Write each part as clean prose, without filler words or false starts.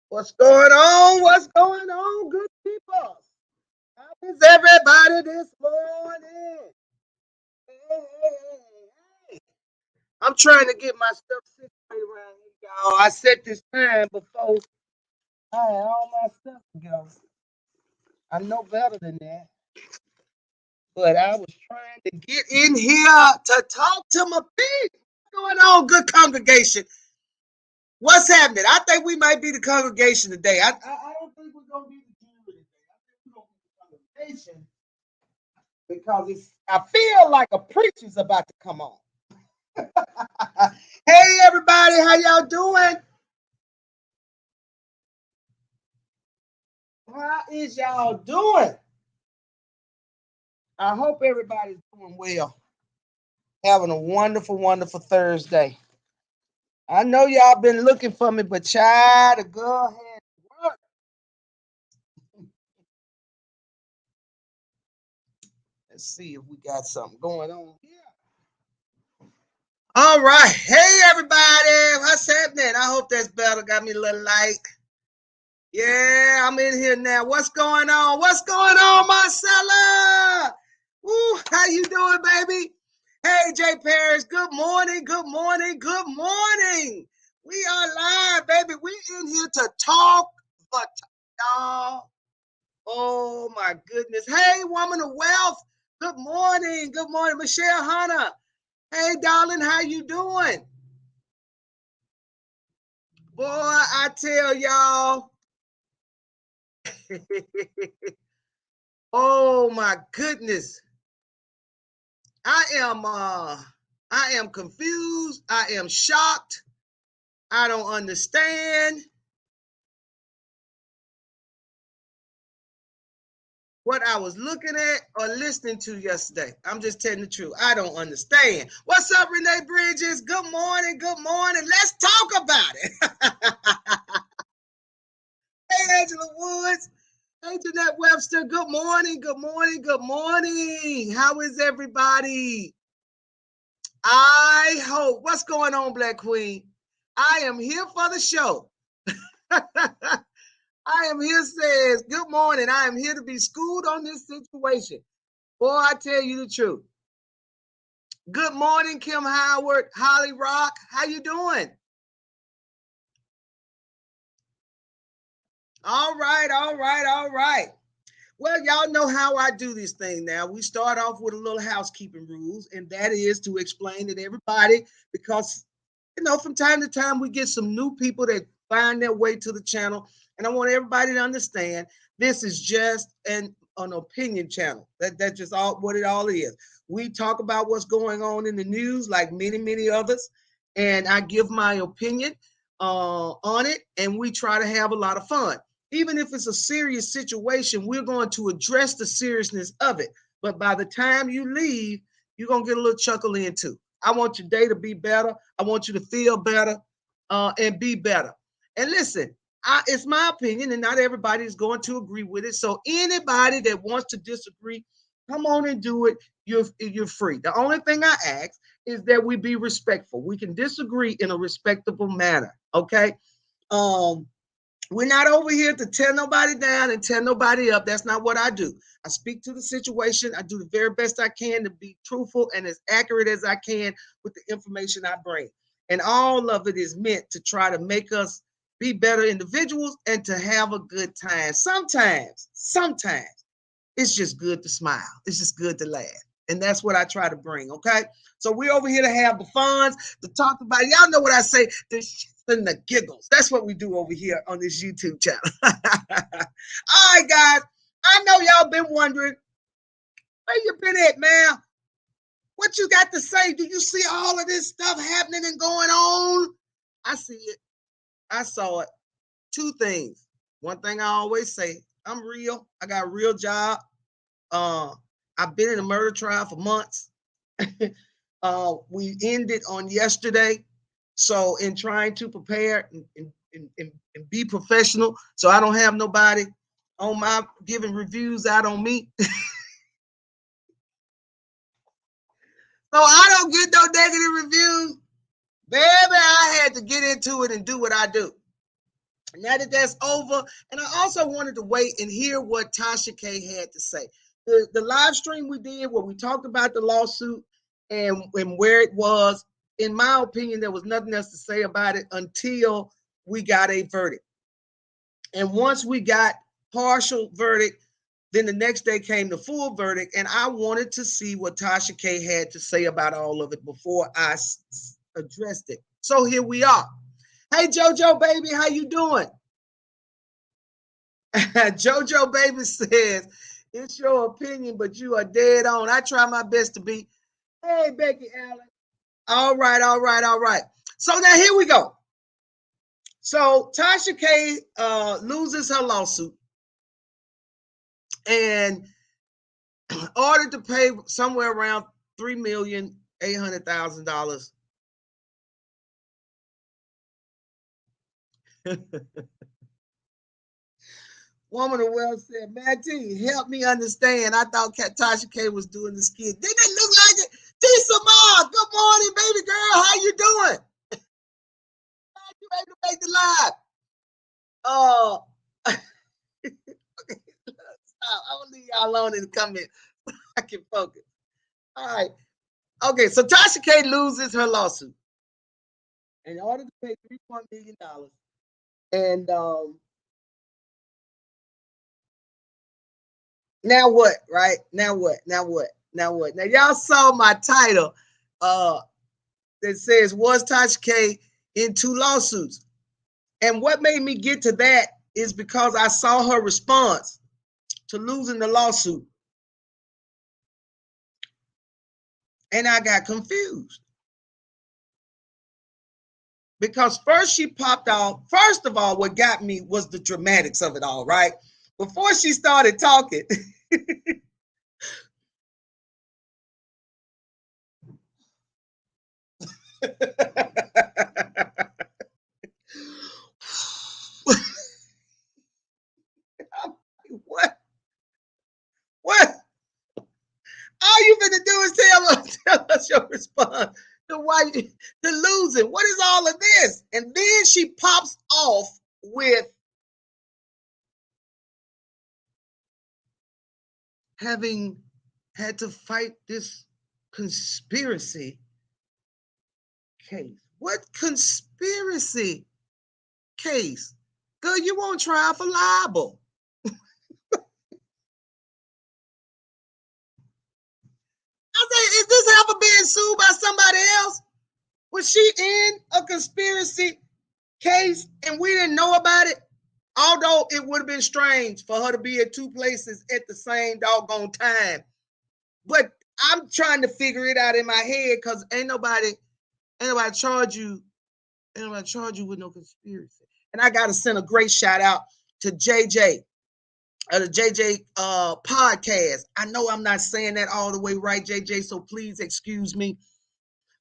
What's going on? What's going on, good people? How is everybody this morning? Hey, hey, hey, hey. I'm trying to get my stuff situated around here, y'all. I set this time before I had all my stuff together. I know better than that, but I was trying to get in here to talk to my people. What's going on, good congregation? What's happening? I think we might be the congregation today. I don't think we're going to be the jury today. I think we're going to be the congregation because I feel like a preacher's about to come on. Hey everybody, how y'all doing? How is y'all doing? I hope everybody's doing well. Having a wonderful, wonderful Thursday. I know y'all been looking for me, but child, to go ahead and work. Let's see if we got something going on here. All right. Hey everybody. What's happening? I hope that's better. Got me a little light. Yeah, I'm in here now. What's going on? What's going on, Marcella? Woo, how you doing, baby? Hey, Jay Parrish, good morning, good morning, good morning. We are live, baby. We in here to talk, but y'all. Oh my goodness. Hey, woman of wealth. Good morning. Good morning, Michelle Hunter. Hey, darling, how you doing? Boy, I tell y'all. Oh my goodness. I am confused. I am shocked. I don't understand what I was looking at or listening to yesterday. I'm just telling the truth. I don't understand. What's up, Renee Bridges? Good morning. Good morning. Let's talk about it. Hey, Angela Woods. Hey, Jeanette Webster. Good morning. Good morning. Good morning. How is everybody? I hope. What's going on, Black Queen? I am here for the show. I am here, says, good morning. I am here to be schooled on this situation. Boy, I tell you the truth. Good morning, Kim Howard, Holly Rock. How you doing? All right, all right, all right. Well, y'all know how I do this thing now. We start off with a little housekeeping rules, and that is to explain to everybody because, from time to time we get some new people that find their way to the channel, and I want everybody to understand this is just an opinion channel. That's just all what it all is. We talk about what's going on in the news like many, many others, and I give my opinion on it, and we try to have a lot of fun. Even if it's a serious situation, we're going to address the seriousness of it. But by the time you leave, you're going to get a little chuckle in too. I want your day to be better. I want you to feel better and be better. And listen, it's my opinion, and not everybody is going to agree with it. So anybody that wants to disagree, come on and do it. You're free. The only thing I ask is that we be respectful. We can disagree in a respectable manner. Okay. We're not over here to tear nobody down and tear nobody up. That's not what I do. I speak to the situation. I do the very best I can to be truthful and as accurate as I can with the information I bring. And all of it is meant to try to make us be better individuals and to have a good time. Sometimes it's just good to smile. It's just good to laugh. And that's what I try to bring, okay? So we're over here to have the fun, to talk about it. Y'all know what I say, the shits and the giggles. That's what we do over here on this YouTube channel. All right, guys. I know y'all been wondering, where you been at, man? What you got to say? Do you see all of this stuff happening and going on? I see it. I saw it. Two things. One thing I always say, I'm real. I got a real job. I've been in a murder trial for months. We ended on yesterday. So in trying to prepare and be professional, so I don't have nobody on my giving reviews out on me. So I don't get no negative reviews. Baby, I had to get into it and do what I do. Now that that's over, and I also wanted to wait and hear what Tasha K had to say. The live stream we did where we talked about the lawsuit and where it was, in my opinion, there was nothing else to say about it until we got a verdict. And once we got partial verdict, then the next day came the full verdict, and I wanted to see what Tasha K had to say about all of it before I addressed it. So here we are. Hey, JoJo baby, how you doing? JoJo baby says, it's your opinion, but you are dead on. I try my best to be. Hey, Becky Allen. All right, all right, all right. So now here we go. So Tasha K loses her lawsuit and ordered to pay somewhere around $3,800,000. Woman of Well said, Matty, help me understand. I thought Tasha K was doing the skit. Didn't it look like it? T-Samar, good morning, baby girl. How you doing? You ready to make the live? I'm gonna leave y'all alone in the comments. I can focus. All right. Okay, so Tasha K loses her lawsuit in order to pay $3.1 million. And now what? Right? Now what? Now what? Now what? Now y'all saw my title that says, was Tasha K in 2 lawsuits? And what made me get to that is because I saw her response to losing the lawsuit. And I got confused. Because first she popped off. First of all, what got me was the dramatics of it all, right? Before she started talking, what? What? All you finna do is tell us your response to why to losing. What is all of this? And then she pops off with having had to fight this conspiracy case. What conspiracy case? Girl, you won't try for libel. I say, is this ever being sued by somebody else? Was she in a conspiracy case and we didn't know about it? Although it would have been strange for her to be at 2 places at the same doggone time. But I'm trying to figure it out in my head because ain't nobody charge you with no conspiracy. And I gotta send a great shout out to JJ, the JJ podcast. I know I'm not saying that all the way right, JJ, so please excuse me.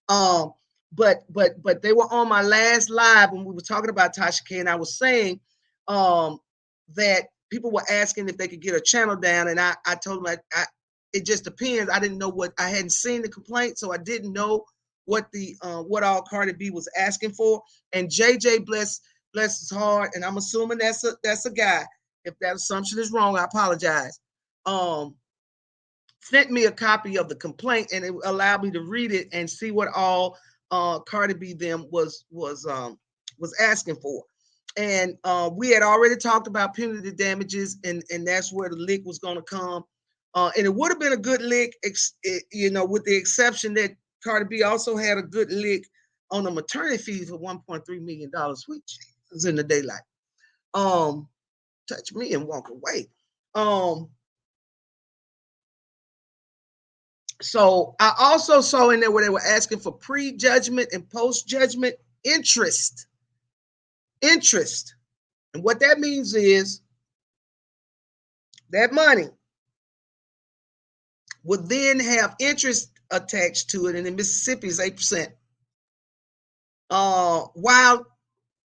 But they were on my last live when we were talking about Tasha K, and I was saying that people were asking if they could get a channel down, and I told them it just depends. I didn't know what, I hadn't seen the complaint, so I didn't know what the what all CardiB was asking for. And JJ, bless his heart, and I'm assuming that's a guy. If that assumption is wrong, I apologize. Sent me a copy of the complaint, and it allowed me to read it and see what all CardiB them was asking for. And we had already talked about punitive damages, and that's where the lick was going to come. And it would have been a good lick, you know, with the exception that CardiB also had a good lick on the maternity fees for $1.3 million, which is in the daylight. Touch me and walk away. So I also saw in there where they were asking for pre-judgment and post-judgment interest. Interest. And what that means is that money would then have interest attached to it, and in Mississippi is 8%. While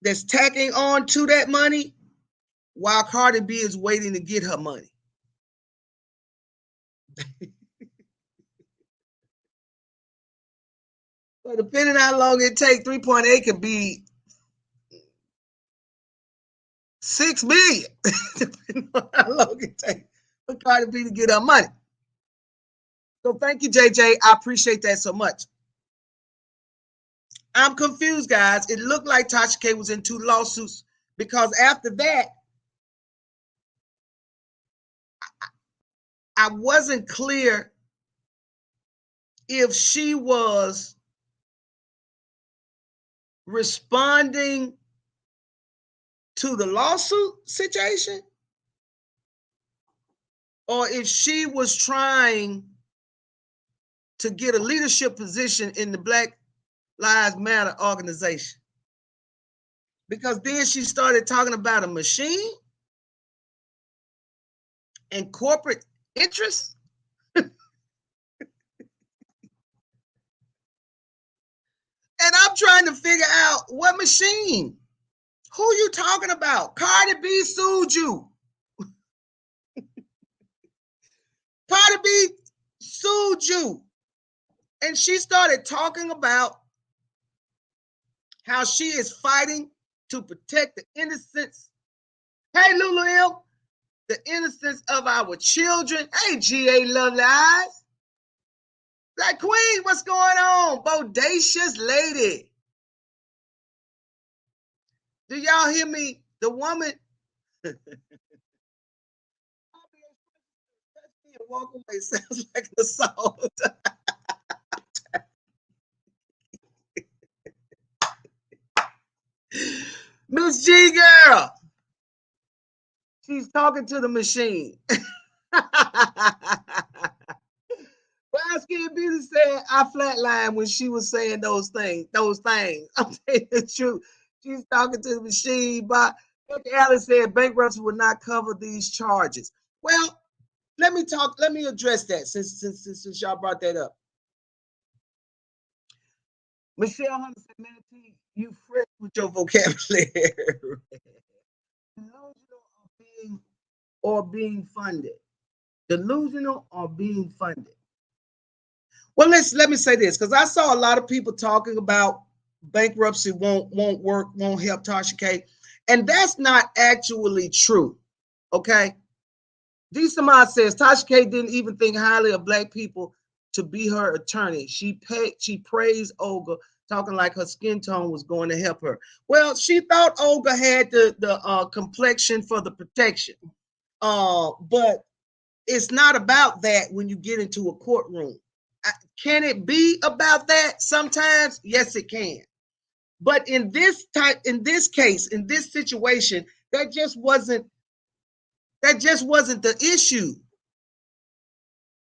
that's tacking on to that money, while CardiB is waiting to get her money. So depending on how long it takes, 3.8 could be $6 million, depending on how long it takes for CardiB to get her money. So thank you, JJ. I appreciate that so much. I'm confused, guys. It looked like Tasha K was in 2 lawsuits because after that, I wasn't clear if she was responding to the lawsuit situation or if she was trying to get a leadership position in the Black Lives Matter organization. Because then she started talking about a machine and corporate interests. And I'm trying to figure out what machine. Who you talking about? CardiB sued you. CardiB sued you. And she started talking about how she is fighting to protect the innocence. Hey, Lulu M, the innocence of our children. Hey, GA Lovely Eyes. Black Queen, what's going on? Bodacious lady. Do y'all hear me? The woman. Walk away sounds like an assault. Miss G girl. She's talking to the machine. Baskin Beauty said I flatlined when she was saying those things. I'm saying the truth. She's talking to the machine. But Alice said bankruptcy would not cover these charges. Well, let me address that since y'all brought that up. Michelle Hunter said, Manatee, you fresh with your vocabulary. Delusional or being funded. Delusional or being funded. Well, let me say this, because I saw a lot of people talking about bankruptcy won't work, won't help Tasha K. And that's not actually true. Okay. D. Samad says Tasha K didn't even think highly of Black people to be her attorney. She praised Olga, talking like her skin tone was going to help her. Well, she thought Olga had the complexion for the protection. But it's not about that when you get into a courtroom. Can it be about that sometimes? Yes, it can. But in this case, in this situation, that just wasn't the issue.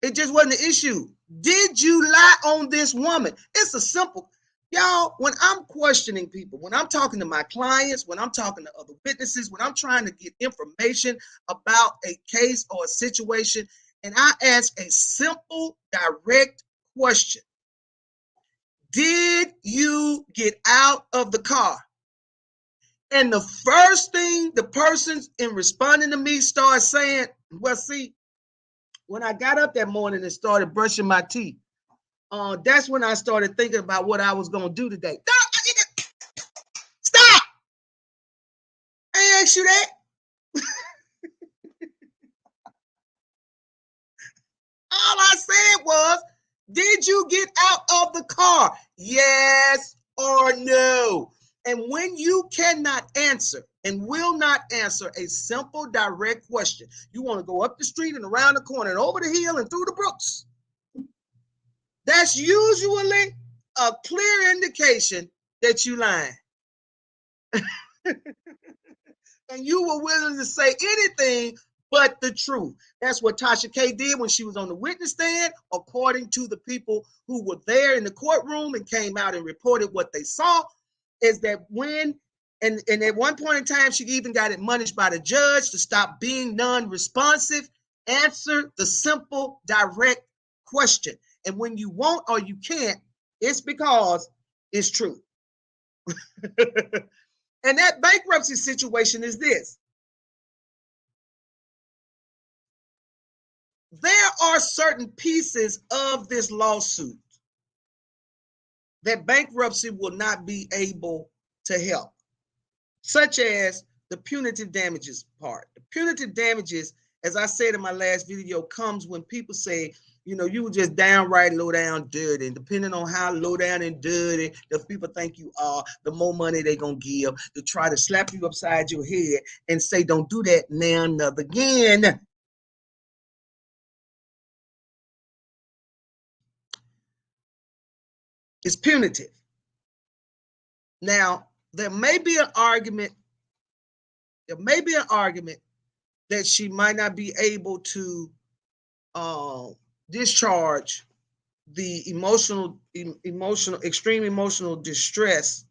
It just wasn't the issue. Did you lie on this woman? It's a simple, y'all, when I'm questioning people, when I'm talking to my clients, when I'm talking to other witnesses, when I'm trying to get information about a case or a situation, and I ask a simple, direct question. Did you get out of the car? And the first thing the persons in responding to me start saying, well, see, when I got up that morning and started brushing my teeth, that's when I started thinking about what I was going to do today. Stop! I asked you that. All I said was, did you get out of the car? Yes or no? And when you cannot answer and will not answer a simple, direct question, you want to go up the street and around the corner and over the hill and through the brooks. That's usually a clear indication that you lying. And you were willing to say anything but the truth. That's what Tasha K did when she was on the witness stand, according to the people who were there in the courtroom and came out and reported what they saw, is that and at one point in time, she even got admonished by the judge to stop being non-responsive, answer the simple, direct question. And when you won't or you can't, it's because it's true. And that bankruptcy situation is this. There are certain pieces of this lawsuit that bankruptcy will not be able to help, such as the punitive damages part. The punitive damages, as I said in my last video, comes when people say, you know, you were just downright low down dirty. And depending on how low down and dirty the people think you are, the more money they're going to give to try to slap you upside your head and say, don't do that now, never again. It's punitive. Now, there may be an argument that she might not be able to discharge the extreme emotional distress.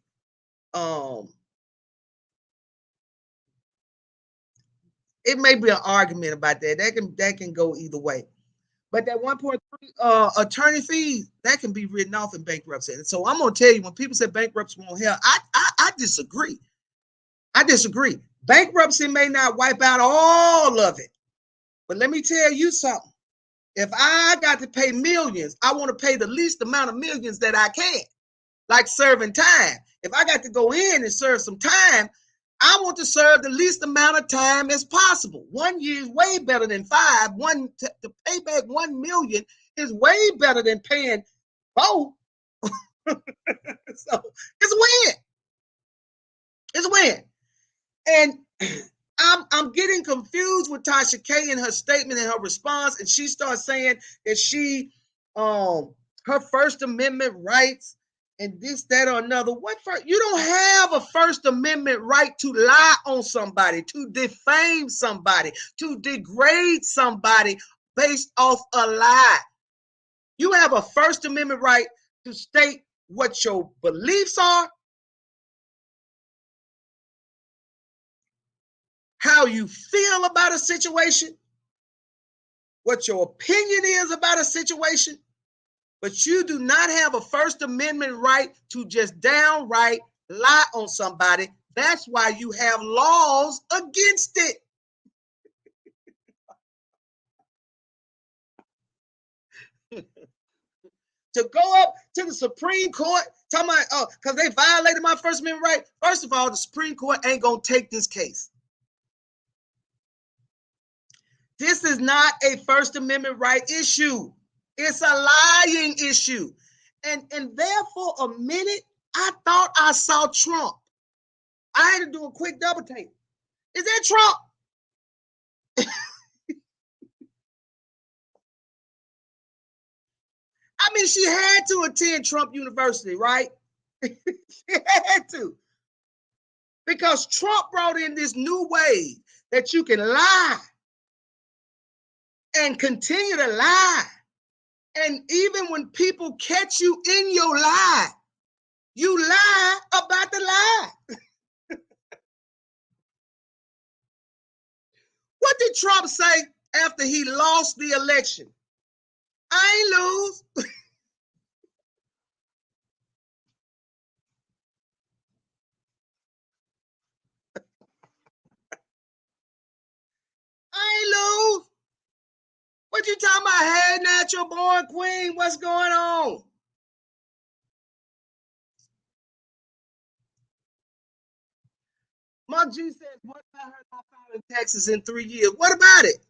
It may be an argument about that. That can go either way. But that 1.3 attorney fees, that can be written off in bankruptcy. And so I'm gonna tell you, when people say bankruptcy won't help, I disagree. I disagree. Bankruptcy may not wipe out all of it, but let me tell you something. If I got to pay millions, I want to pay the least amount of millions that I can, like serving time. If I got to go in and serve some time, I want to serve the least amount of time as possible. 1 year is way better than 5. To pay back 1 million is way better than paying both. So it's a win. It's a win. And I'm getting confused with Tasha K in her statement and her response, and she starts saying that she her First Amendment rights and this, that, or another. You don't have a First Amendment right to lie on somebody, to defame somebody, to degrade somebody based off a lie. You have a First Amendment right to state what your beliefs are, how you feel about a situation, what your opinion is about a situation, but you do not have a First Amendment right to just downright lie on somebody. That's why you have laws against it. To go up to the Supreme Court, talking about, because they violated my First Amendment right. First of all, the Supreme Court ain't going to take this case. This is not a First Amendment right issue. It's a lying issue. And there for a minute, I thought I saw Trump. I had to do a quick double take. Is that Trump? I mean, she had to attend Trump University, right? She had to. Because Trump brought in this new way that you can lie and continue to lie. And even when people catch you in your lie, you lie about the lie. What did Trump say after he lost the election? I ain't lose. I ain't lose. What you talking about? Hey, natural born queen, what's going on? Mark G says, what about her not filing taxes in 3 years? What about it?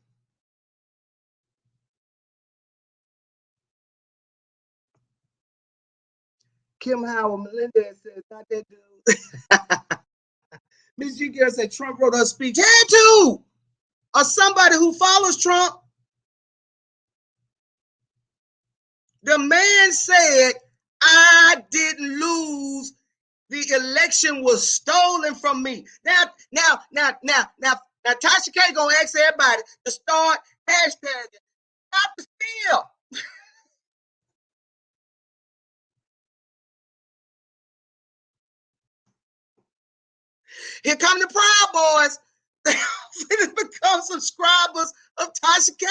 Kim Howard, Melinda says, not that dude. Miss G Girl said Trump wrote her speech. Had to. Or somebody who follows Trump. The man said, I didn't lose. The election was stolen from me. Now, Tasha K gonna ask everybody to start hashtagging, not to steal. Here come the Proud Boys. They become subscribers of Tasha K.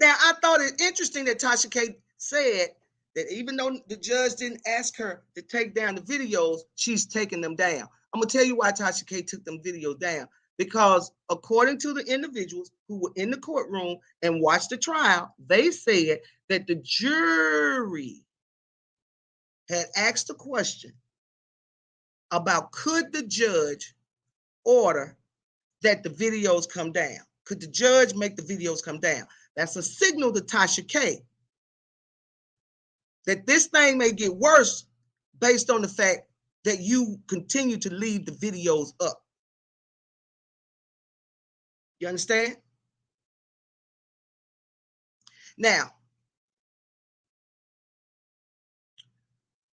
Now, I thought it interesting that Tasha K said that even though the judge didn't ask her to take down the videos, she's taking them down. I'm going to tell you why Tasha K took them videos down. Because according to the individuals who were in the courtroom and watched the trial, they said that the jury had asked a question about could the judge order that the videos come down? Could the judge make the videos come down? That's a signal to Tasha K that this thing may get worse based on the fact that you continue to leave the videos up. You understand? Now,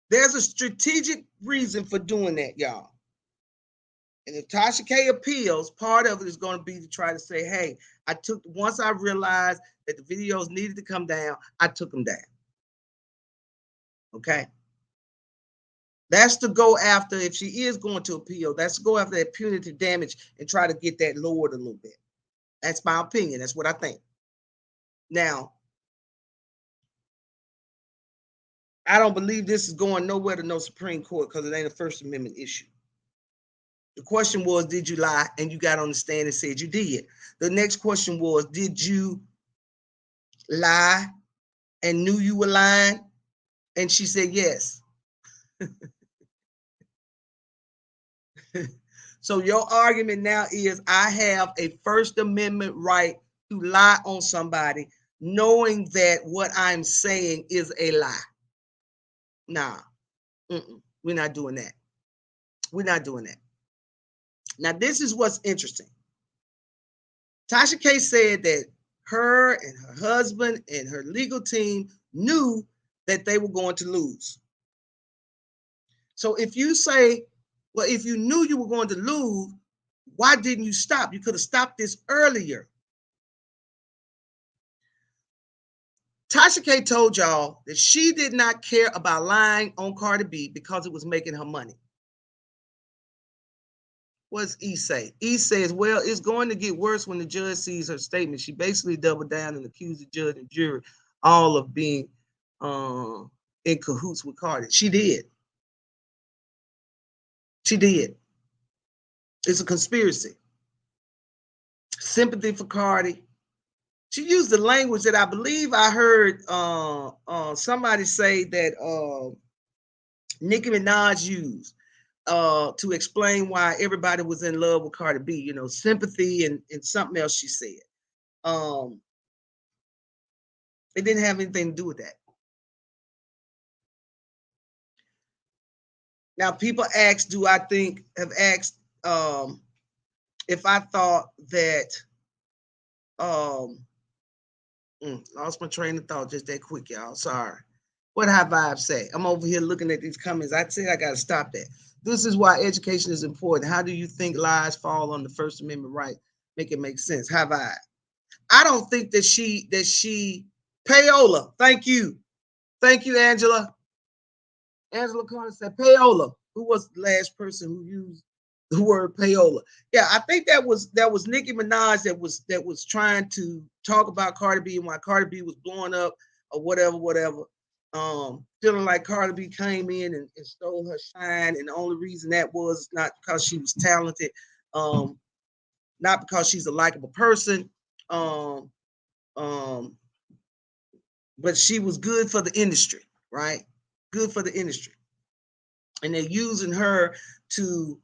there's a strategic reason for doing that, y'all. And if Tasha K appeals, part of it is going to be to try to say, hey, once I realized that the videos needed to come down, I took them down. Okay? That's to go after, if she is going to appeal, that's to go after that punitive damage and try to get that lowered a little bit. That's my opinion. That's what I think. Now, I don't believe this is going nowhere to no Supreme Court because it ain't a First Amendment issue. The question was, did you lie? And you got on the stand and said you did. The next question was, did you lie and knew you were lying? And she said yes. So your argument now is I have a First Amendment right to lie on somebody knowing that what I'm saying is a lie. Nah, we're not doing that. We're not doing that. Now, this is what's interesting. Tasha K said that her and her husband and her legal team knew that they were going to lose. So if you say, well, if you knew you were going to lose, why didn't you stop? You could have stopped this earlier. Tasha K told y'all that she did not care about lying on CardiB because it was making her money. What's E say? E says, well, it's going to get worse when the judge sees her statement. She basically doubled down and accused the judge and jury all of being in cahoots with Cardi. She did. She did. It's a conspiracy. Sympathy for Cardi. She used the language that I believe I heard somebody say that Nicki Minaj used to explain why everybody was in love with CardiB, you know, sympathy and something else she said. It didn't have anything to do with that. Now, people ask, have asked if I thought that, lost my train of thought just that quick, y'all. Sorry. What high vibe say? I'm over here looking at these comments. I said I got to stop that. This is why education is important. How do you think lies fall on the First Amendment right? Make it make sense. High vibe. I don't think that she payola. Thank you. Thank you, Angela. Angela Carter said payola. Who was the last person who used the word payola? Yeah, I think that was Nicki Minaj that was trying to talk about CardiB and why CardiB was blowing up or whatever. Feeling like CardiB came in and stole her shine, and the only reason that was not because she was talented, not because she's a likable person, but she was good for the industry, right? Good for the industry. And they're using her to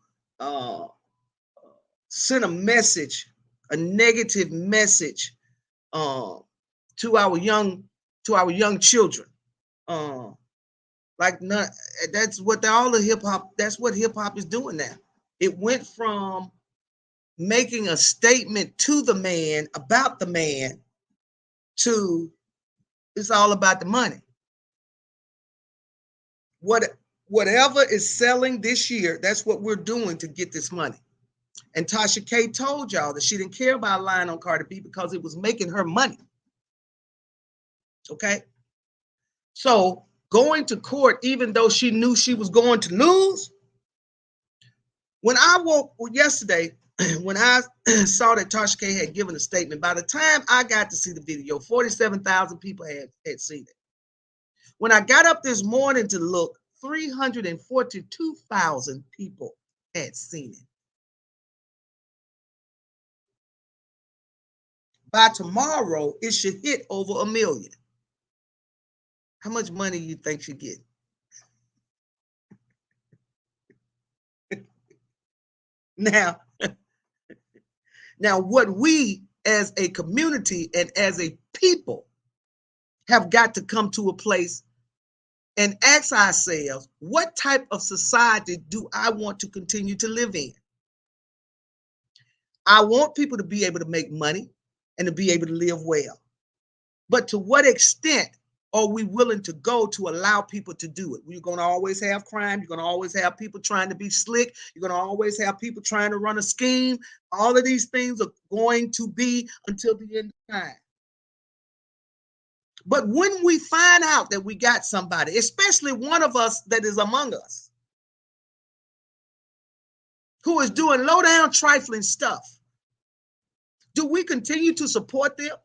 send a message, a negative message to our young children. That's what all the hip hop, that's what hip hop is doing now. It went from making a statement to the man about the man to it's all about the money. Whatever is selling this year, that's what we're doing to get this money. And Tasha K told y'all that she didn't care about lying on CardiB because it was making her money. Okay? So going to court, even though she knew she was going to lose, when I woke yesterday, when I saw that Tasha K had given a statement, by the time I got to see the video, 47,000 people had seen it. When I got up this morning to look, 342,000 people had seen it. By tomorrow, it should hit over 1 million. How much money you think she get? Now, now what we as a community and as a people have got to come to a place and ask ourselves, what type of society do I want to continue to live in? I want people to be able to make money and to be able to live well. But to what extent are we willing to go to allow people to do it? We're going to always have crime. You're going to always have people trying to be slick. You're going to always have people trying to run a scheme. All of these things are going to be until the end of time. But when we find out that we got somebody, especially one of us that is among us, who is doing low down trifling stuff, do we continue to support them?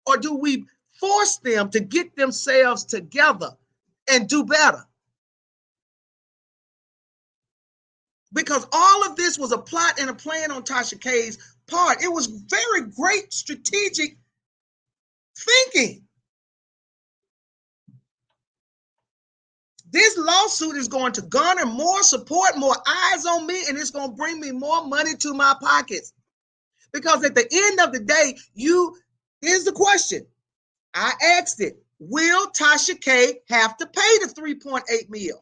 Or do we force them to get themselves together and do better? Because all of this was a plot and a plan on Tasha K's part. It was very great strategic thinking. This lawsuit is going to garner more support, more eyes on me, and it's going to bring me more money to my pockets. Because at the end of the day, here's the question. I asked it. Will Tasha K have to pay the $3.8 million?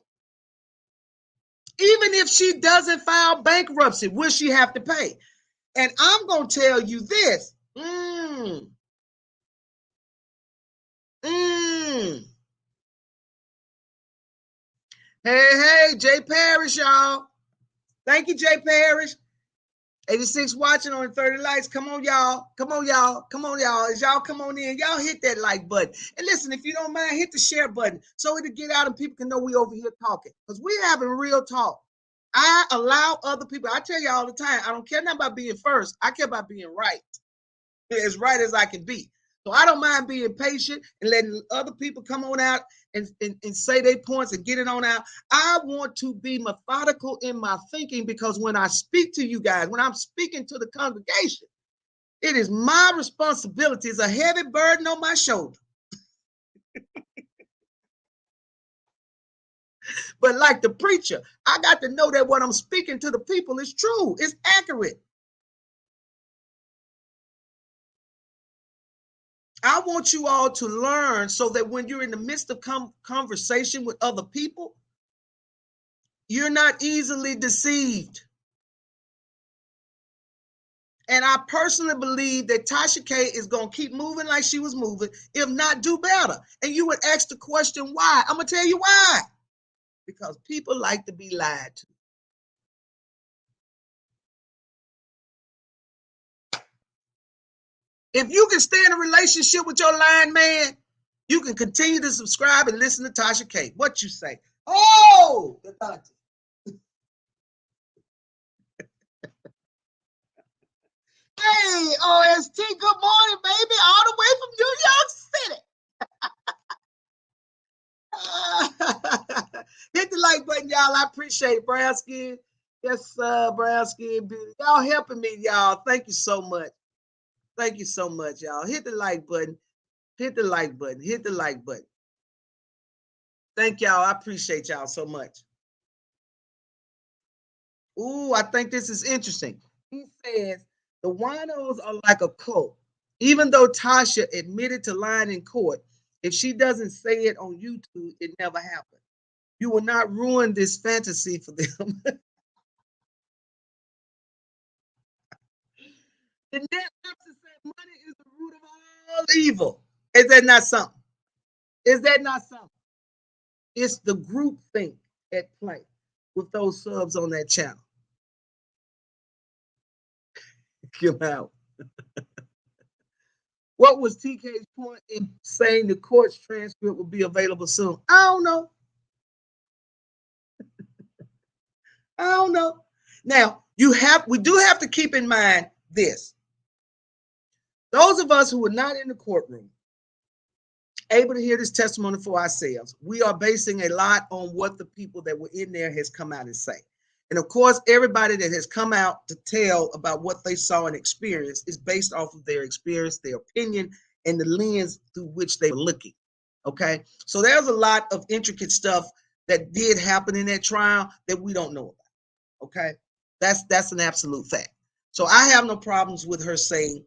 Even if she doesn't file bankruptcy, will she have to pay? And I'm going to tell you this. Hey, Jay Parrish, y'all. Thank you, Jay Parrish. 86 watching on 30 likes. Come on, y'all. Come on, y'all. Come on, y'all. As y'all come on in, y'all hit that like button. And listen, if you don't mind, hit the share button so it'll get out and people can know we over here talking. Because we're having real talk. I allow other people. I tell you all the time, I don't care nothing about being first. I care about being right. As right as I can be. So I don't mind being patient and letting other people come on out and say their points and get it on out. I want to be methodical in my thinking because when I speak to you guys, when I'm speaking to the congregation, it is my responsibility. It's a heavy burden on my shoulder. But like the preacher, I got to know that what I'm speaking to the people is true. It's accurate. I want you all to learn so that when you're in the midst of conversation with other people, you're not easily deceived. And I personally believe that Tasha K is going to keep moving like she was moving, if not do better. And you would ask the question, why? I'm going to tell you why. Because people like to be lied to. If you can stay in a relationship with your lying man, you can continue to subscribe and listen to Tasha K. What you say? Oh, the doctor. Hey, OST, good morning, baby. All the way from New York City. Hit the like button, y'all. I appreciate it, brown skin. Yes, brown skin beauty. Y'all helping me, y'all. Thank you so much. Thank you so much, y'all. Hit the like button. Hit the like button. Hit the like button. Thank y'all. I appreciate y'all so much. Ooh, I think this is interesting. He says the winos are like a cult. Even though Tasha admitted to lying in court, if she doesn't say it on YouTube, it never happened. You will not ruin this fantasy for them. The net said money is the root of all evil. Is that not something? Is that not something? It's the group think at play with those subs on that channel. Come out. What was TK's point in saying the court's transcript will be available soon? I don't know. I don't know. Now, we do have to keep in mind this. Those of us who are not in the courtroom, able to hear this testimony for ourselves, we are basing a lot on what the people that were in there has come out and say. And of course, everybody that has come out to tell about what they saw and experienced is based off of their experience, their opinion, and the lens through which they were looking. Okay, so there's a lot of intricate stuff that did happen in that trial that we don't know about. Okay, that's an absolute fact. So I have no problems with her saying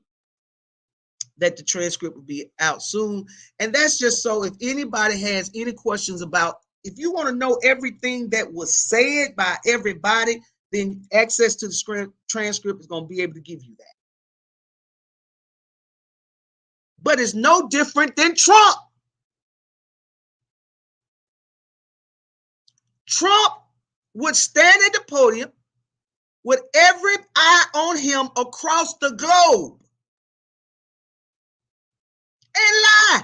that the transcript will be out soon. And that's just so if anybody has any questions about, if you want to know everything that was said by everybody, then access to the transcript is going to be able to give you that. But it's no different than Trump. Trump would stand at the podium with every eye on him across the globe and lie.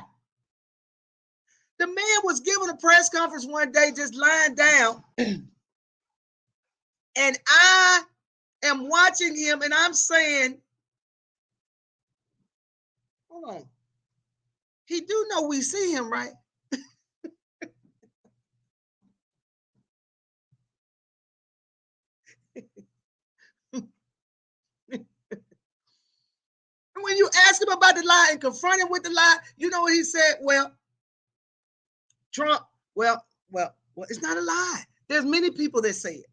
The man was giving a press conference one day just lying down, and I am watching him and I'm saying, hold on, he do know we see him, right? And when you ask him about the lie and confront him with the lie, you know what he said? Well, Trump, well, it's not a lie. There's many people that say it.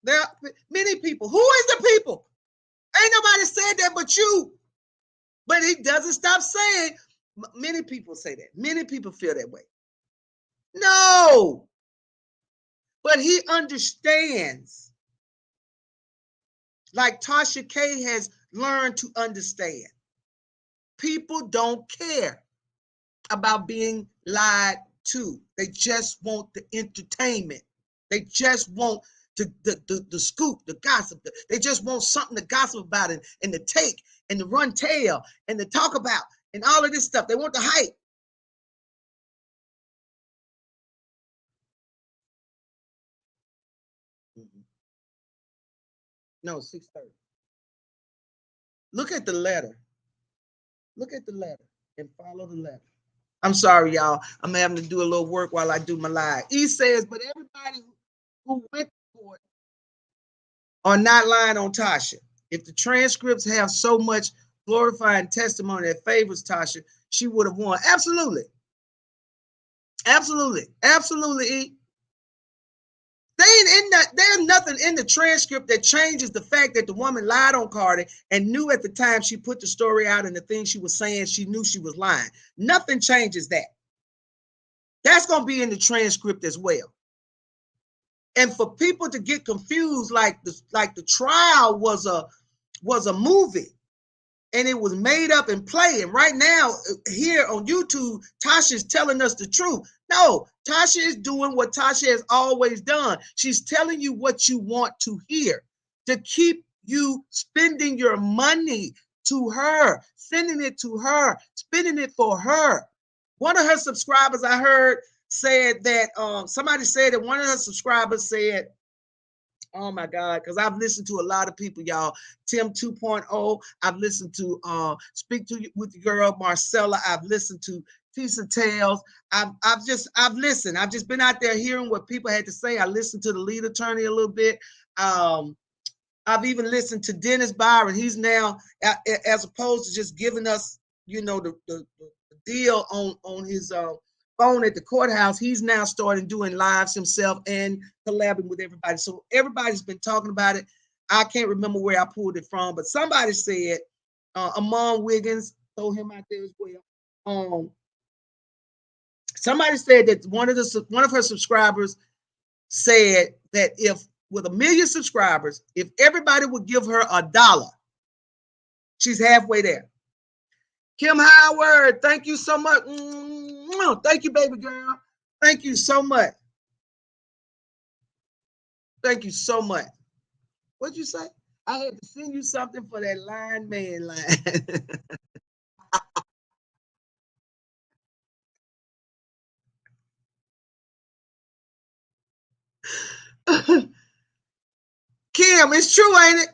There are many people. Who is the people? Ain't nobody said that but you. But he doesn't stop saying, many people say that. Many people feel that way. No. But he understands. Like Tasha K has learned to understand. People don't care about being lied to. They just want the entertainment. They just want the scoop, the gossip. They just want something to gossip about and to take and to run tail and to talk about and all of this stuff. They want the hype. No, 6:30. Look at the letter. Look at the letter and follow the letter. I'm sorry, y'all. I'm having to do a little work while I do my live. He says, but everybody who went to court are not lying on Tasha. If the transcripts have so much glorifying testimony that favors Tasha, she would have won. Absolutely. Absolutely. Absolutely. There's nothing in the transcript that changes the fact that the woman lied on Cardi and knew at the time she put the story out and the things she was saying, she knew she was lying. Nothing changes that. That's going to be in the transcript as well. And for people to get confused, like the trial was a movie and it was made up and played. And right now here on YouTube, Tasha's telling us the truth. No, Tasha is doing what Tasha has always done. She's telling you what you want to hear to keep you spending your money to her, sending it to her, spending it for her. One of her subscribers I heard said that somebody said that one of her subscribers said, oh my God, because I've listened to a lot of people, y'all. Tim 2.0. I've listened to Speak to You with the Girl, Marcella. I've listened to Tisa Tales. I've listened. I've just been out there hearing what people had to say. I listened to the lead attorney a little bit. I've even listened to Dennis Byron. He's now, as opposed to just giving us, you know, the deal on his phone at the courthouse, he's now starting doing lives himself and collabing with everybody. So everybody's been talking about it. I can't remember where I pulled it from, but somebody said, Amon Wiggins told him out there as well. Somebody said that one of her subscribers said that if with 1 million subscribers, if everybody would give her $1, she's halfway there. Kim Howard, thank you so much. Thank you, baby girl. Thank you so much. Thank you so much. What'd you say? I had to send you something for that line man line. Kim, it's true, ain't it?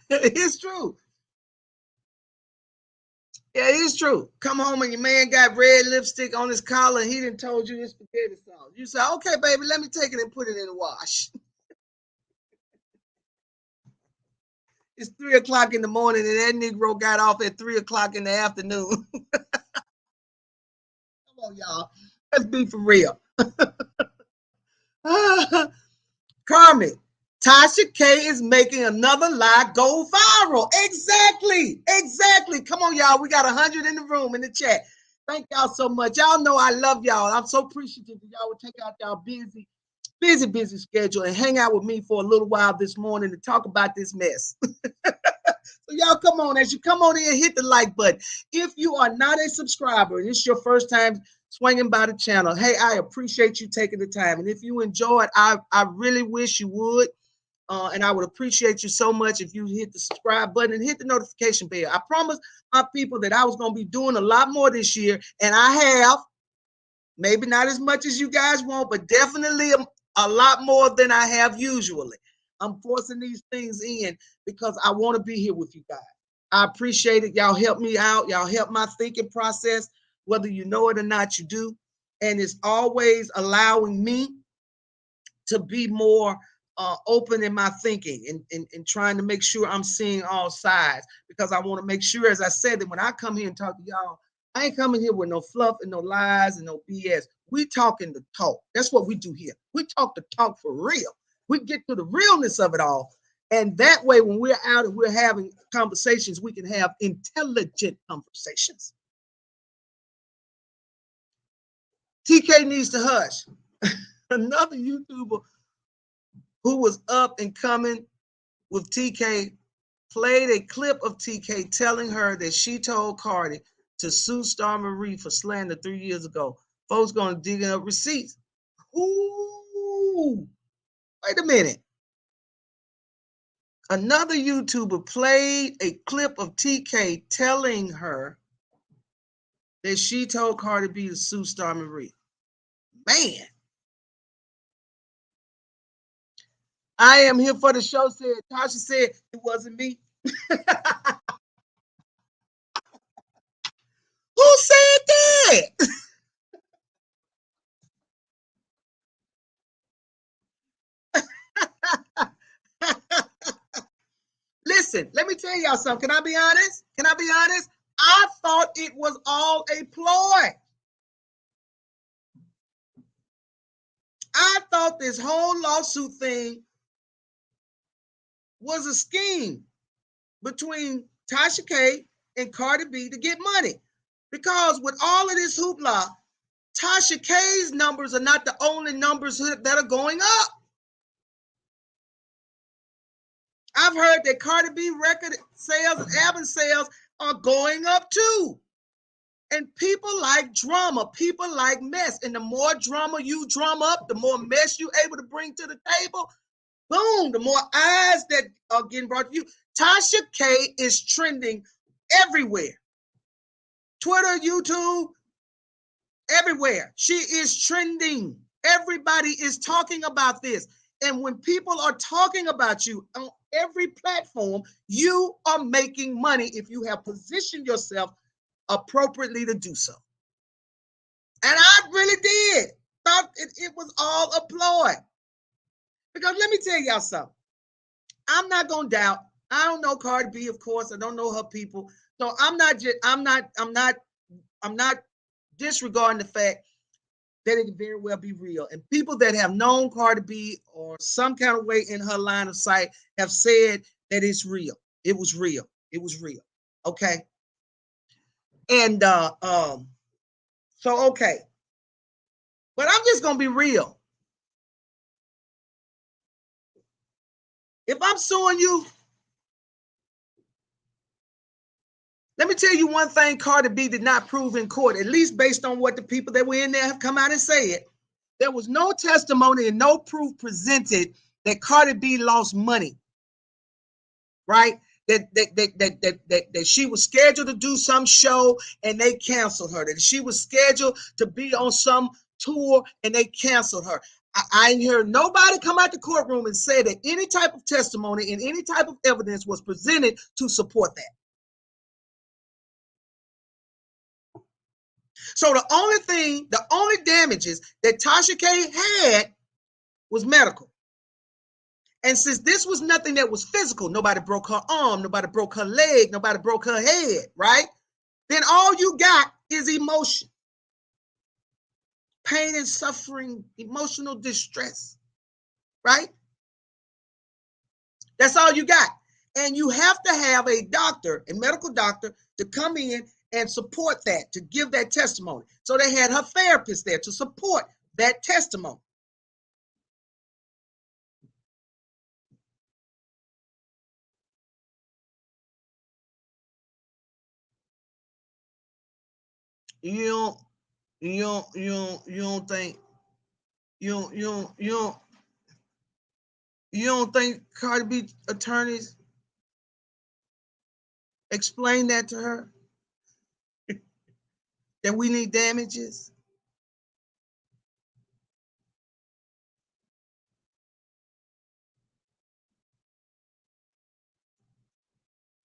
It's true. Yeah, it's true. Come home and your man got red lipstick on his collar and he done told you it's spaghetti sauce. You say, okay, baby, let me take it and put it in the wash. It's 3 o'clock in the morning and that Negro got off at 3 o'clock in the afternoon. Come on, y'all. Let's be for real. Carmen, Tasha K is making another lie go viral. Exactly. Exactly. Come on, y'all. We got 100 in the room in the chat. Thank y'all so much. Y'all know I love y'all. I'm so appreciative that y'all would take out y'all busy schedule and hang out with me for a little while this morning to talk about this mess. So y'all come on, as you come on in, hit the like button. If you are not a subscriber and it's your first time swinging by the channel, hey, I appreciate you taking the time. And if you enjoy it, I really wish you would. And I would appreciate you so much if you hit the subscribe button and hit the notification bell. I promised my people that I was going to be doing a lot more this year, and I have. Maybe not as much as you guys want, but definitely a lot more than I have usually. I'm forcing these things in because I want to be here with you guys. I appreciate it. Y'all help me out. Y'all help my thinking process, whether you know it or not, you do. And it's always allowing me to be more open in my thinking and trying to make sure I'm seeing all sides, because I want to make sure, as I said, that when I come here and talk to y'all, I ain't coming here with no fluff and no lies and no BS. We talking the talk. That's what we do here. We talk the talk for real. We get to the realness of it all. And that way, when we're out and we're having conversations, we can have intelligent conversations. TK needs to hush. Another YouTuber who was up and coming with TK played a clip of TK telling her that she told Cardi to sue Star Marie for slander 3 years ago. Folks gonna dig up receipts. Ooh, wait a minute. Another YouTuber played a clip of TK telling her that she told CardiB to sue Star Marie. Man. I am here for the show, said Tasha said it wasn't me. Who said that? Listen, let me tell y'all something. Can I be honest? Can I be honest? I thought it was all a ploy. I thought this whole lawsuit thing was a scheme between Tasha K and CardiB to get money. Because with all of this hoopla, Tasha K's numbers are not the only numbers that are going up. I've heard that CardiB record sales and album sales are going up too. And people like drama, people like mess. And the more drama you drum up, the more mess you're able to bring to the table. Boom, the more eyes that are getting brought to you. Tasha K is trending everywhere. Twitter, YouTube, everywhere. She is trending. Everybody is talking about this. And when people are talking about you on every platform, you are making money if you have positioned yourself appropriately to do so. And I really did. Thought it was all a ploy. Because let me tell y'all something. I'm not gonna doubt. I don't know CardiB, of course. I don't know her people. So I'm not disregarding the fact that it can very well be real. And people that have known CardiB or some kind of way in her line of sight have said that it's real. It was real. It was real. Okay. And so okay. But I'm just gonna be real. If I'm suing you, let me tell you one thing CardiB did not prove in court, at least based on what the people that were in there have come out and said. There was no testimony and no proof presented that CardiB lost money, right? That she was scheduled to do some show and they canceled her. That she was scheduled to be on some tour and they canceled her. I ain't heard nobody come out the courtroom and say that any type of testimony and any type of evidence was presented to support that. So the only damages that Tasha K had was medical. And since this was nothing that was physical, nobody broke her arm, nobody broke her leg, nobody broke her head, right? Then all you got is emotion. pain and suffering, emotional distress, right? That's all you got. And you have to have a doctor, a medical doctor, to come in and support that, to give that testimony. So they had her therapist there to support that testimony. You don't, you don't think, you don't think CardiB attorneys explain that to her, that we need damages?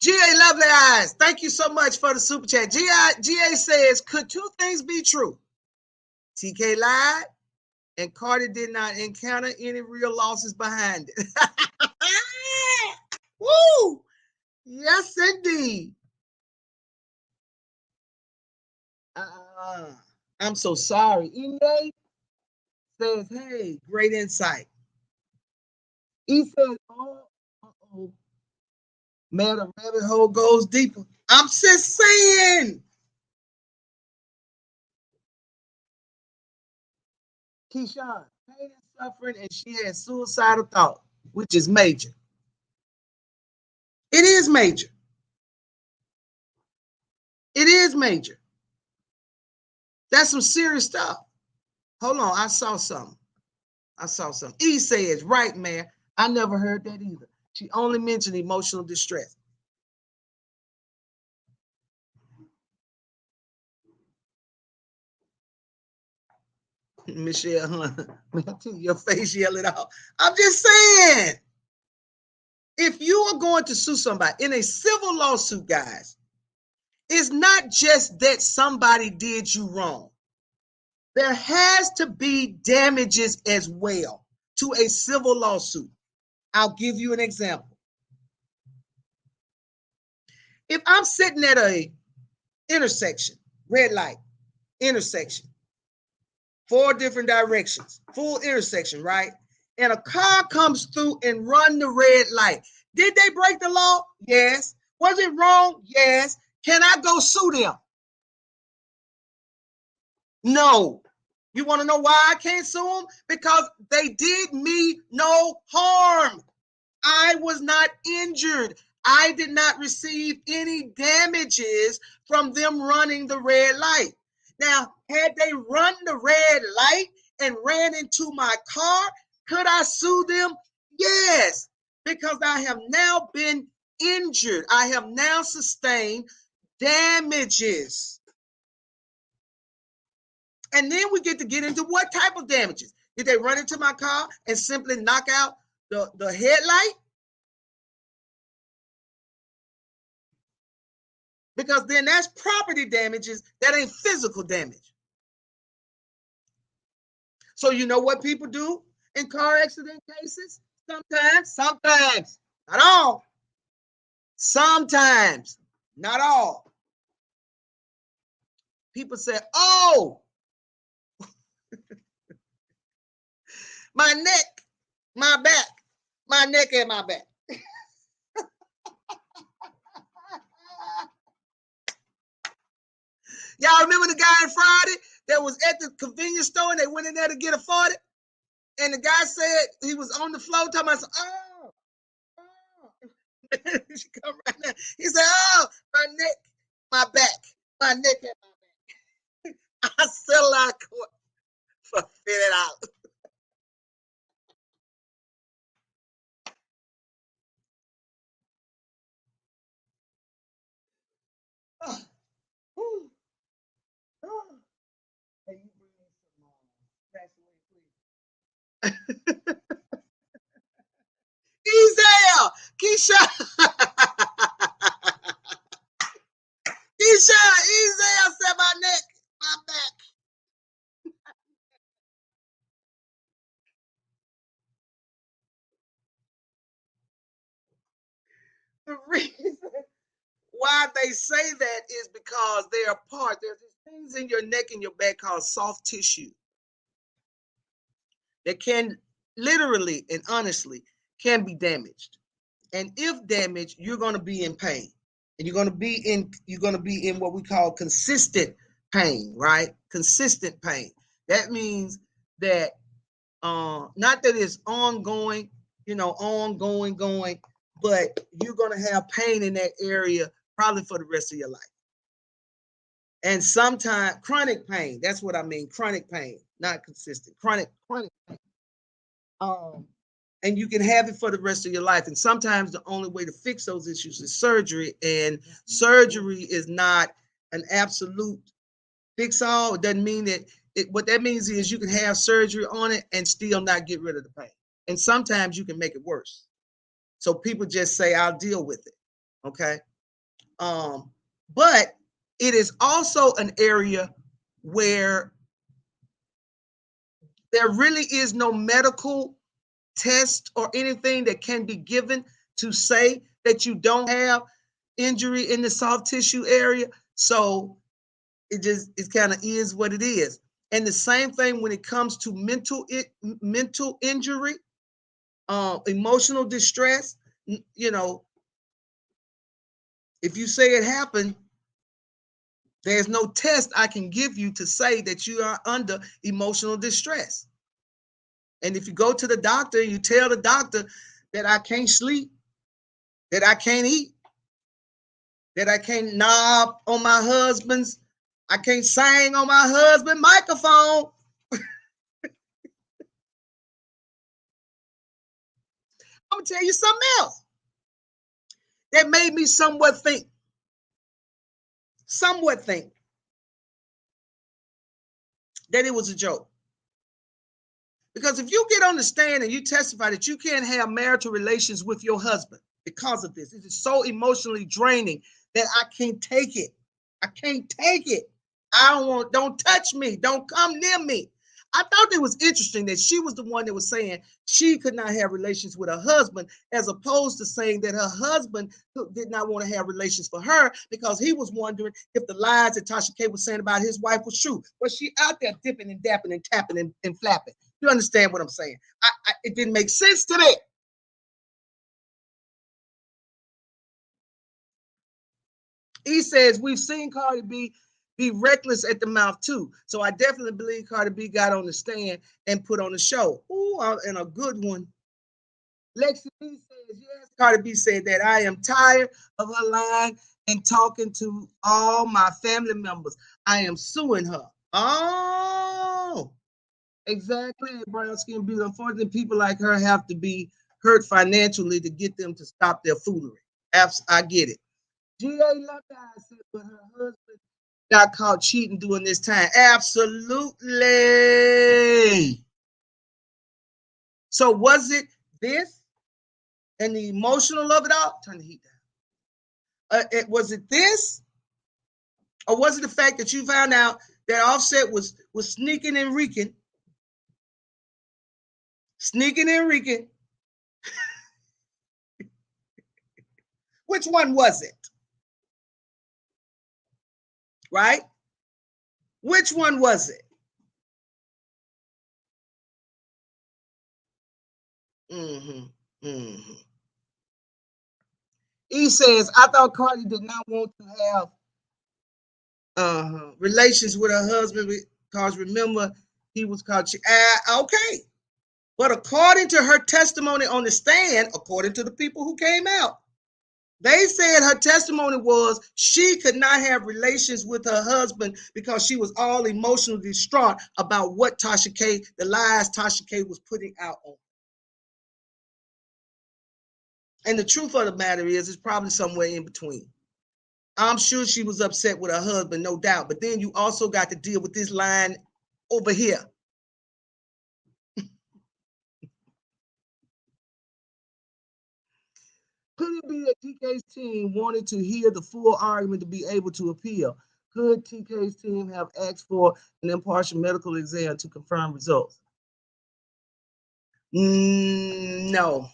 GA Lovely Eyes, thank you so much for the super chat. GA says, could two things be true? TK lied and Cardi did not encounter any real losses behind it. Woo! Yes, indeed. I'm so sorry. EA says, hey, great insight. He says, oh, man, the rabbit hole goes deeper. I'm just saying. Keyshawn, pain and suffering, and she had suicidal thought, which is major. It is major. It is major. That's some serious stuff. Hold on, I saw something. E says, right, man. I never heard that either. She only mentioned emotional distress. Michelle, your face yell it out. I'm just saying, if you are going to sue somebody in a civil lawsuit, guys, it's not just that somebody did you wrong. There has to be damages as well to a civil lawsuit. I'll give you an example. If I'm sitting at a intersection, red light, intersection, 4 different directions, full intersection, right? And a car comes through and run the red light. Did they break the law? Yes. Was it wrong? Yes. Can I go sue them? No. You want to know why I can't sue them? Because they did me no harm. I was not injured. I did not receive any damages from them running the red light. Now, had they run the red light and ran into my car, could I sue them? Yes, because I have now been injured. I have now sustained damages. And then we get into what type of damages. Did they run into my car and simply knock out the headlight? Because then that's property damages, that ain't physical damage. So you know what people do in car accident cases? Sometimes, not all. Sometimes, not all. People say, oh, my neck, my back, my neck and my back. Y'all remember the guy in Friday that was at the convenience store and they went in there to get a 40? And the guy said he was on the floor talking about, oh. She come right now. He said, oh, my neck, my back, my neck and my back. I settled out of court for $50. Oh, oh, oh. Hey, you bring me some Vaseline, please. Ezel, Keisha, Keisha, Ezel said my neck, my back. The reason why they say that is because they are part. There's these things in your neck and your back called soft tissue. that can literally and honestly can be damaged. And if damaged, you're going to be in pain. And you're going to be in what we call consistent pain, right? Consistent pain. That means that not that it's ongoing, going, but you're going to have pain in that area probably for the rest of your life. And sometimes chronic pain, that's what I mean, chronic pain, not consistent, chronic pain. And you can have it for the rest of your life. And sometimes the only way to fix those issues is surgery. And surgery is not an absolute fix all. It doesn't mean that what that means is you can have surgery on it and still not get rid of the pain. And sometimes you can make it worse. So people just say, I'll deal with it. Okay. But it is also an area where there really is no medical test or anything that can be given to say that you don't have injury in the soft tissue area. So it kind of is what it is. And the same thing when it comes to mental injury, emotional distress. If you say it happened, there's no test I can give you to say that you are under emotional distress. And if you go to the doctor and you tell the doctor that I can't sleep, that I can't eat, that I can't knob on my husband's, I can't sing on my husband's microphone. I'm going to tell you something else that made me somewhat think that it was a joke. Because if you get on the stand and you testify that you can't have marital relations with your husband because of this, it is so emotionally draining that I can't take it. I can't take it. Don't touch me. Don't come near me. I thought it was interesting that she was the one that was saying she could not have relations with her husband, as opposed to saying that her husband did not want to have relations for her because he was wondering if the lies that Tasha K was saying about his wife was true. But she out there dipping and dapping and tapping and flapping. You understand what I'm saying? It didn't make sense to me. He says, we've seen CardiB be reckless at the mouth too. So I definitely believe CardiB got on the stand and put on a show. Ooh, and a good one. Lexi B says, yes, CardiB said that I am tired of her lying and talking to all my family members. I am suing her. Oh, exactly, brown skin beauty. Unfortunately, people like her have to be hurt financially to get them to stop their foolery. I get it. G.A. Luckeye said, but her husband got caught cheating during this time. Absolutely. So was it this and the emotional of it all? Turn the heat down. Was it this? Or was it the fact that you found out that Offset was sneaking and reeking? Sneaking and reeking. Which one was it? Right? Which one was it? He says, I thought Cardi did not want to have relations with her husband because remember, he was called. Okay. But according to her testimony on the stand, according to the people who came out, they said her testimony was she could not have relations with her husband because she was all emotionally distraught about what Tasha K, the lies Tasha K was putting out on. And the truth of the matter is, it's probably somewhere in between. I'm sure she was upset with her husband, no doubt. But then you also got to deal with this line over here. Could it be that TK's team wanted to hear the full argument to be able to appeal? Could TK's team have asked for an impartial medical exam to confirm results? No.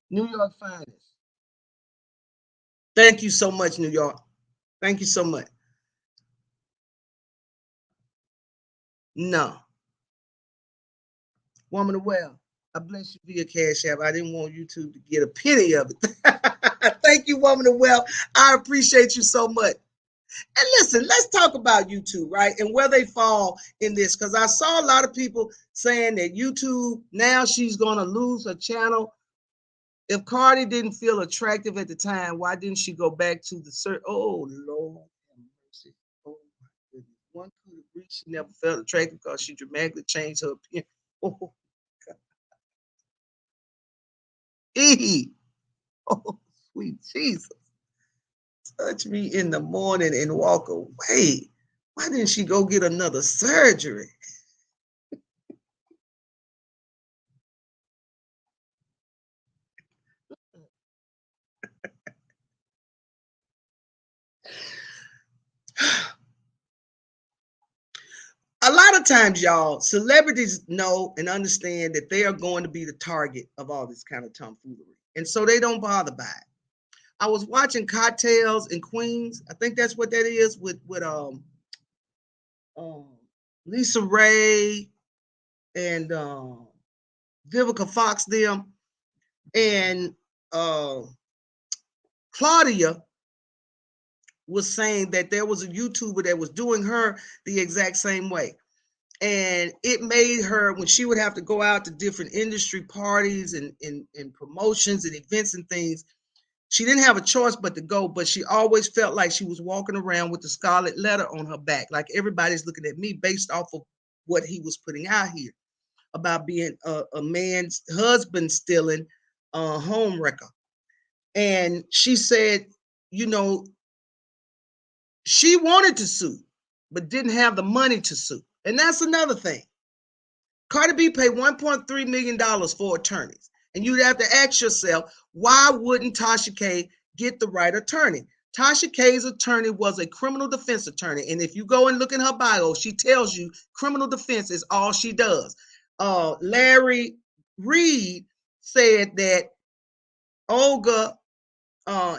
New York finest. Thank you so much, New York. Thank you so much. No. Woman of well, I bless you via Cash App. I didn't want YouTube to get a penny of it. Thank you, woman of well. I appreciate you so much. And listen, let's talk about YouTube, right? And where they fall in this. Because I saw a lot of people saying that YouTube, now she's going to lose her channel. If Cardi didn't feel attractive at the time, why didn't she go back to the search? Oh, Lord have mercy. Oh, my goodness. One could agree she never felt attractive because she dramatically changed her appearance. Oh, E. Oh, sweet Jesus. Touch me in the morning and walk away. Why didn't she go get another surgery? A lot of times, y'all, celebrities know and understand that they are going to be the target of all this kind of tomfoolery. And so they don't bother by it. I was watching Cocktails and Queens. I think that's what that is um Lisa Ray and Vivica Fox them and uh Claudia was saying that there was a YouTuber that was doing her the exact same way. And it made her, when she would have to go out to different industry parties and promotions and events and things, she didn't have a choice but to go, but she always felt like she was walking around with the scarlet letter on her back, like everybody's looking at me based off of what he was putting out here about being a man's husband stealing home wrecker. And she said, you know, she wanted to sue, but didn't have the money to sue. And that's another thing. CardiB paid $1.3 million for attorneys. And you'd have to ask yourself, why wouldn't Tasha K get the right attorney? Tasha K's attorney was a criminal defense attorney. And if you go and look in her bio, she tells you criminal defense is all she does. Larry Reed said that Olga,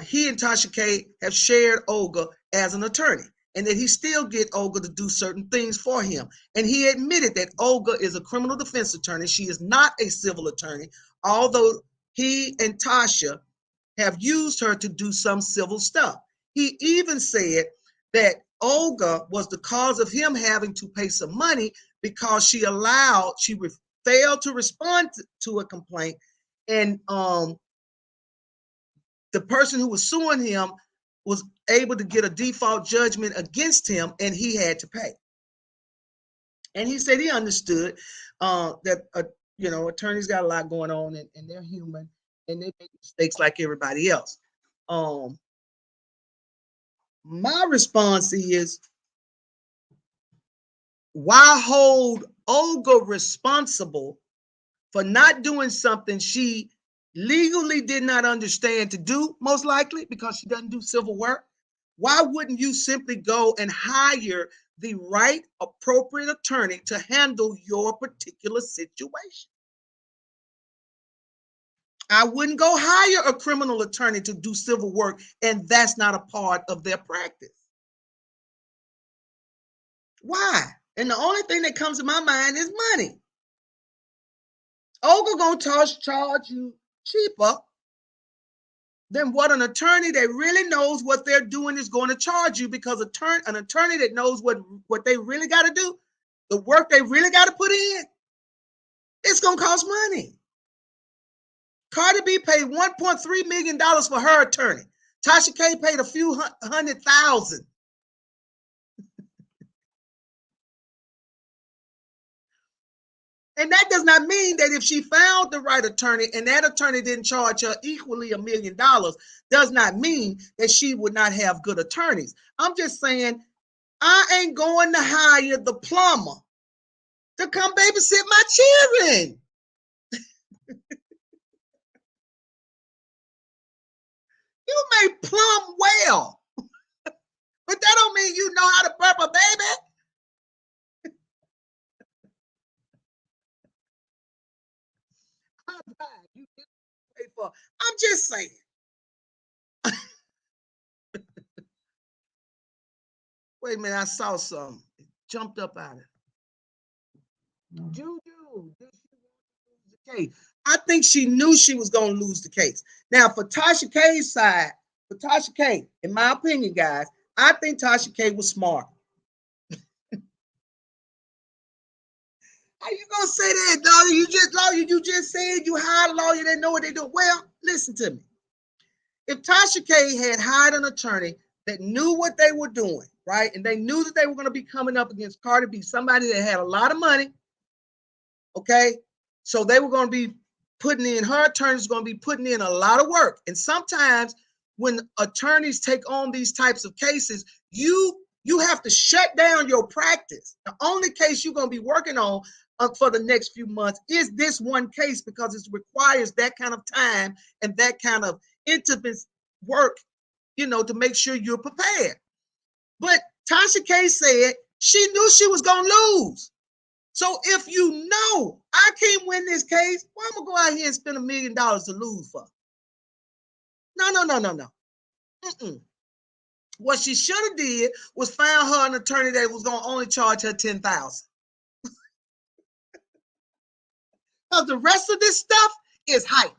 he and Tasha K have shared Olga as an attorney, and that he still get Olga to do certain things for him. And he admitted that Olga is a criminal defense attorney. She is not a civil attorney, although he and Tasha have used her to do some civil stuff. He even said that Olga was the cause of him having to pay some money because she failed to respond to a complaint, and the person who was suing him was able to get a default judgment against him, and he had to pay. And he said he understood that attorneys got a lot going on, and they're human, and they make mistakes like everybody else. My response is, why hold Olga responsible for not doing something she legally did not understand to do, most likely because she doesn't do civil work? Why wouldn't you simply go and hire the right appropriate attorney to handle your particular situation? I wouldn't go hire a criminal attorney to do civil work, and that's not a part of their practice. Why? And the only thing that comes to my mind is money. Olga gonna charge you cheaper than what an attorney that really knows what they're doing is going to charge you, because an attorney that knows what they really got to do, the work they really got to put in, it's going to cost money. CardiB paid $1.3 million for her attorney. Tasha K paid a few $100,000. And that does not mean that if she found the right attorney and that attorney didn't charge her equally $1 million, does not mean that she would not have good attorneys. I'm just saying, I ain't going to hire the plumber to come babysit my children. You may plumb well, but that don't mean you know how to burp a baby. I'm just saying. Wait a minute, I saw something. It jumped up out of it. Juju, K. I think she knew she was going to lose the case. Now, for Tasha K's side, for Tasha K, in my opinion, guys, I think Tasha K was smart. How you gonna say that, lawyer? You just said you hired a lawyer that know what they do. Well, listen to me. If Tasha K had hired an attorney that knew what they were doing, right, and they knew that they were going to be coming up against CardiB, somebody that had a lot of money, okay, so they were going to be putting in, her attorney's going to be putting in a lot of work. And sometimes when attorneys take on these types of cases, you have to shut down your practice. The only case you're going to be working on for the next few months is this one case, because it requires that kind of time and that kind of intimate work, to make sure you're prepared. But Tasha K said she knew she was going to lose. So if you know I can't win this case, why am I going to go out here and spend $1 million to lose for? No. What she should have did was found her an attorney that was going to only charge her $10,000. Because the rest of this stuff is hype.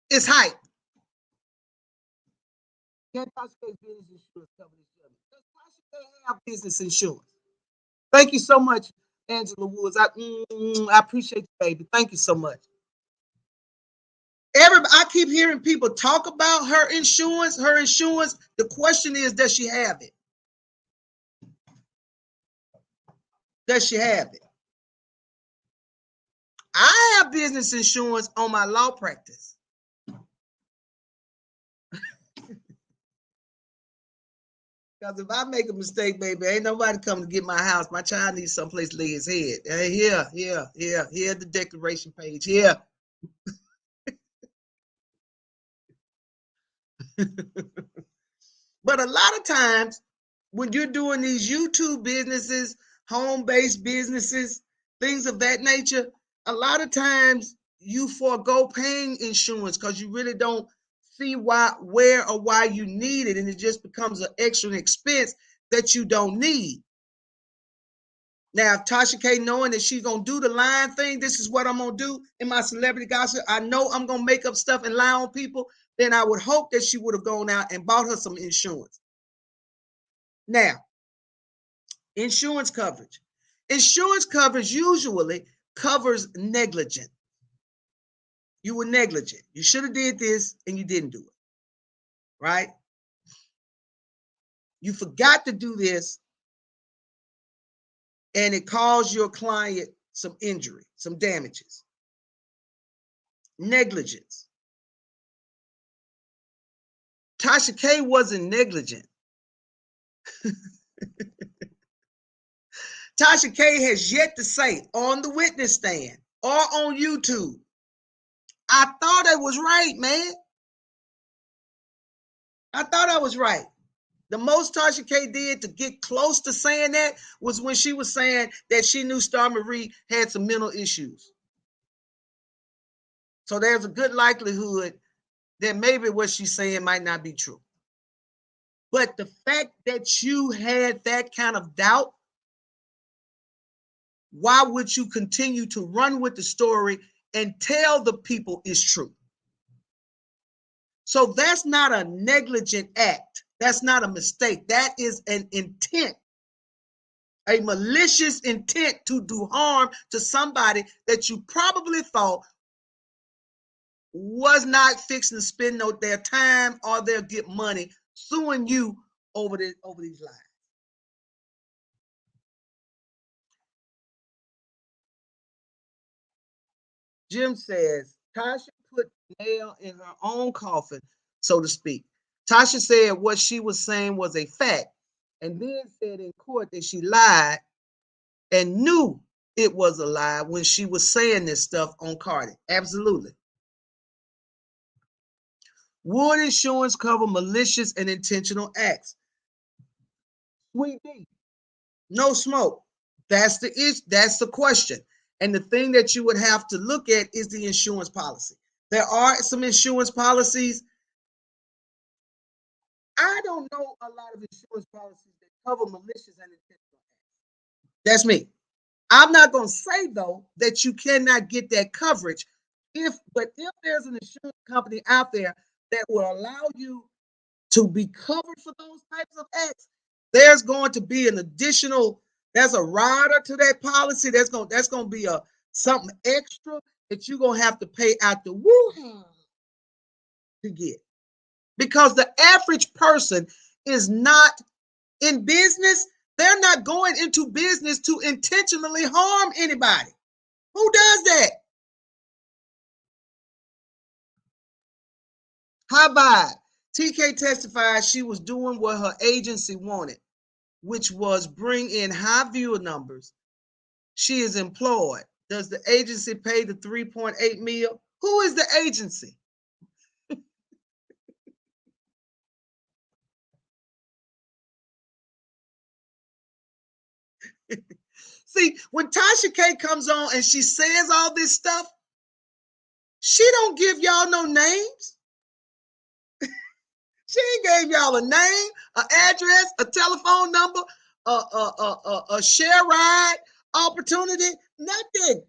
It's hype. Can Tasha K business insurance cover this? Does Tasha K have business insurance? Thank you so much, Angela Woods. I appreciate you, baby. Thank you so much. I keep hearing people talk about her insurance. Her insurance. The question is, does she have it? Does she have it? I have business insurance on my law practice. Because if I make a mistake, baby, ain't nobody coming to get my house. My child needs someplace to lay his head. Here, the declaration page. Here. But a lot of times when you're doing these YouTube businesses, home-based businesses, things of that nature, a lot of times you forego paying insurance because you really don't see where or why you need it, and it just becomes an extra expense that you don't need. Now, if Tasha K, knowing that she's gonna do the lying thing, this is what I'm gonna do in my celebrity gossip, I know I'm gonna make up stuff and lie on people, then I would hope that she would have gone out and bought her some insurance. Now, insurance coverage. Insurance coverage usually covers negligence. You were negligent. You should have did this and you didn't do it, right? You forgot to do this and it caused your client some injury, some damages. Negligence. Tasha K wasn't negligent. Tasha K has yet to say on the witness stand or on YouTube, I thought I was right, man. I thought I was right. The most Tasha K did to get close to saying that was when she was saying that she knew Star Marie had some mental issues. So there's a good likelihood that maybe what she's saying might not be true. But the fact that you had that kind of doubt, why would you continue to run with the story and tell the people it's true? So that's not a negligent act. That's not a mistake. That is an intent, a malicious intent to do harm to somebody that you probably thought was not fixing to spend their time or they'll get money suing you over these lies. Jim says, Tasha put nail in her own coffin, so to speak. Tasha said what she was saying was a fact, and then said in court that she lied and knew it was a lie when she was saying this stuff on CardiB. Absolutely. Would insurance cover malicious and intentional acts? Sweet D. No smoke. That's the issue. That's the question. And the thing that you would have to look at is the insurance policy. There are some insurance policies. I don't know a lot of insurance policies that cover malicious and intentional acts. That's me. I'm not going to say though that you cannot get that coverage. But if there's an insurance company out there that will allow you to be covered for those types of acts, there's going to be an additional, there's a rider to that policy. That's going to be a something extra that you're going to have to pay out the woo to get. Because the average person is not in business. They're not going into business to intentionally harm anybody. Who does that? How about TK testified she was doing what her agency wanted, which was bring in high viewer numbers. She is employed. Does the agency pay the 3.8 mil? Who is the agency? See, when Tasha K comes on and she says all this stuff, she don't give y'all no names. She ain't gave y'all a name, an address, a telephone number, a share ride opportunity, nothing.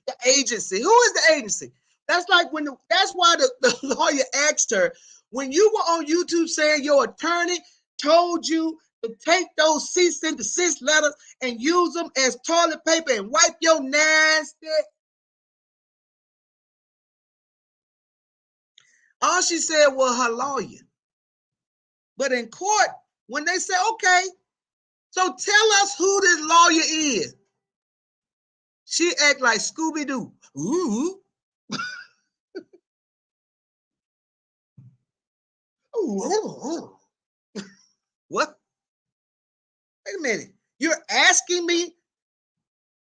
The agency. Who is the agency? That's like that's why the lawyer asked her, when you were on YouTube saying your attorney told you to take those cease and desist letters and use them as toilet paper and wipe your nasty. All she said was her lawyer. But in court, when they say, okay, so tell us who this lawyer is, she act like Scooby-Doo. Ooh. Ooh. What? Wait a minute. You're asking me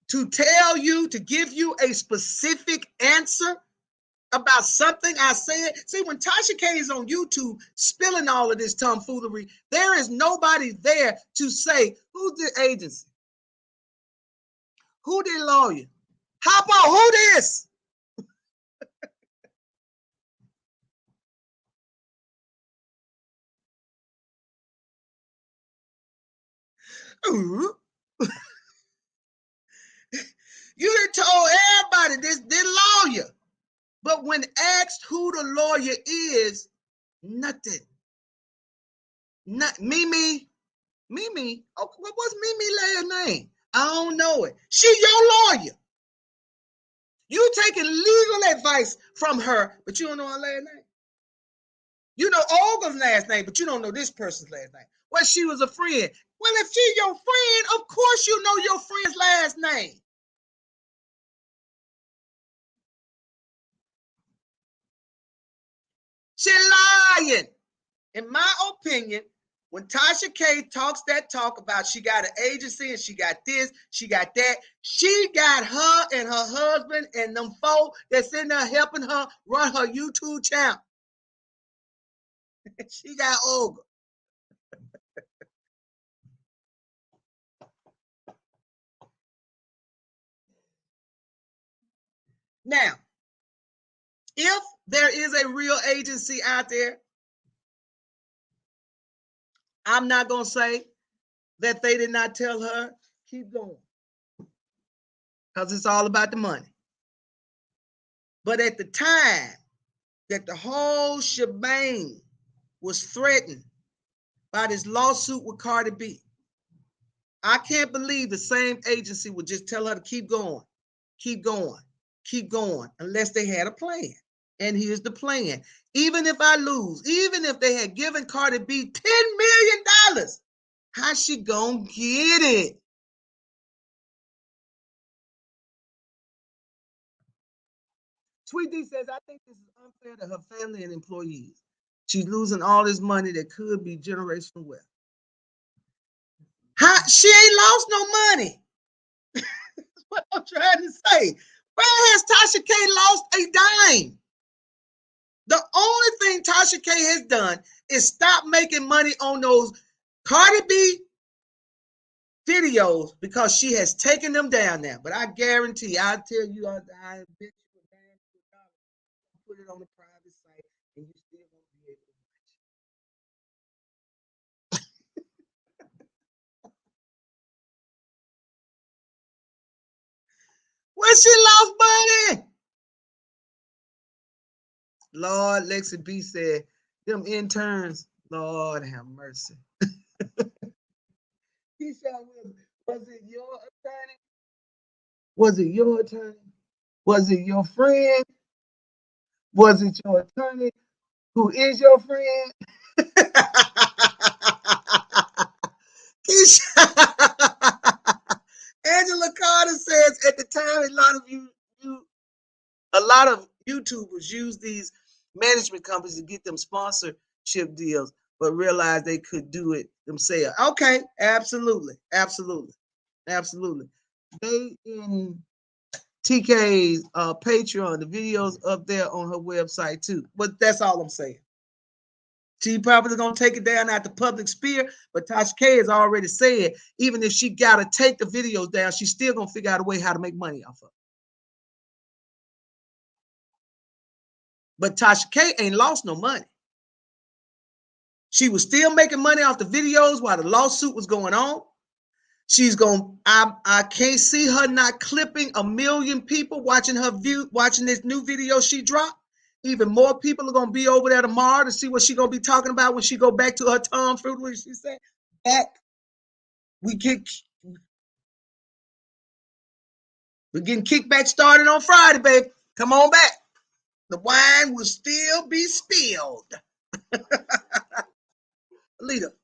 to tell you, to give you a specific answer about something I said? See, when Tasha K is on YouTube spilling all of this tomfoolery, there is nobody there to say, who's the agency? Who the lawyer? How about who this? Ooh. You done told everybody this lawyer. But when asked who the lawyer is, nothing. Not Mimi. Mimi. Oh, what was Mimi last name? I don't know it. She your lawyer. You taking legal advice from her, but you don't know her last name. You know Olga's last name, but you don't know this person's last name. Well, she was a friend. Well, if she's your friend, of course you know your friend's last name. She lying. In my opinion, when Tasha K talks that talk about she got an agency and she got this, she got that, she got her and her husband and them folk that's in there helping her run her YouTube channel. She got Olga. Now, if there is a real agency out there, I'm not going to say that they did not tell her, keep going, because it's all about the money. But at the time that the whole shebang was threatened by this lawsuit with CardiB, I can't believe the same agency would just tell her to keep going, keep going, keep going, unless they had a plan. And here's the plan. Even if I lose, even if they had given CardiB $10 million, how's she gonna get it? Tweety says, I think this is unfair to her family and employees. She's losing all this money that could be generational wealth. How, she ain't lost no money. That's what I'm trying to say. Where has Tasha K lost a dime? The only thing Tasha K has done is stop making money on those CardiB videos because she has taken them down now. But I guarantee, I'll tell you, I bet you put it on a private site and you still won't be able to watch. But she lost money. Lord, Lexi B said, them interns, Lord have mercy. He said, was it your attorney? Was it your attorney? Was it your friend? Was it your attorney who is your friend? Angela Carter says at the time a lot of YouTubers use these management companies to get them sponsorship deals, but realized they could do it themselves. Okay, absolutely. They in TK's Patreon, the videos up there on her website too. But that's all I'm saying. She probably gonna take it down at the public sphere, but Tasha K has already said, even if she gotta take the videos down, she's still gonna figure out a way how to make money off of it. But Tasha K ain't lost no money. She was still making money off the videos while the lawsuit was going on. She's going, I can't see her not clipping 1 million people watching this new video she dropped. Even more people are gonna be over there tomorrow to see what she's gonna be talking about when she go back to her tomfoolery. She said, we're getting kickback started on Friday, baby. Come on back. The wine will still be spilled. Leader.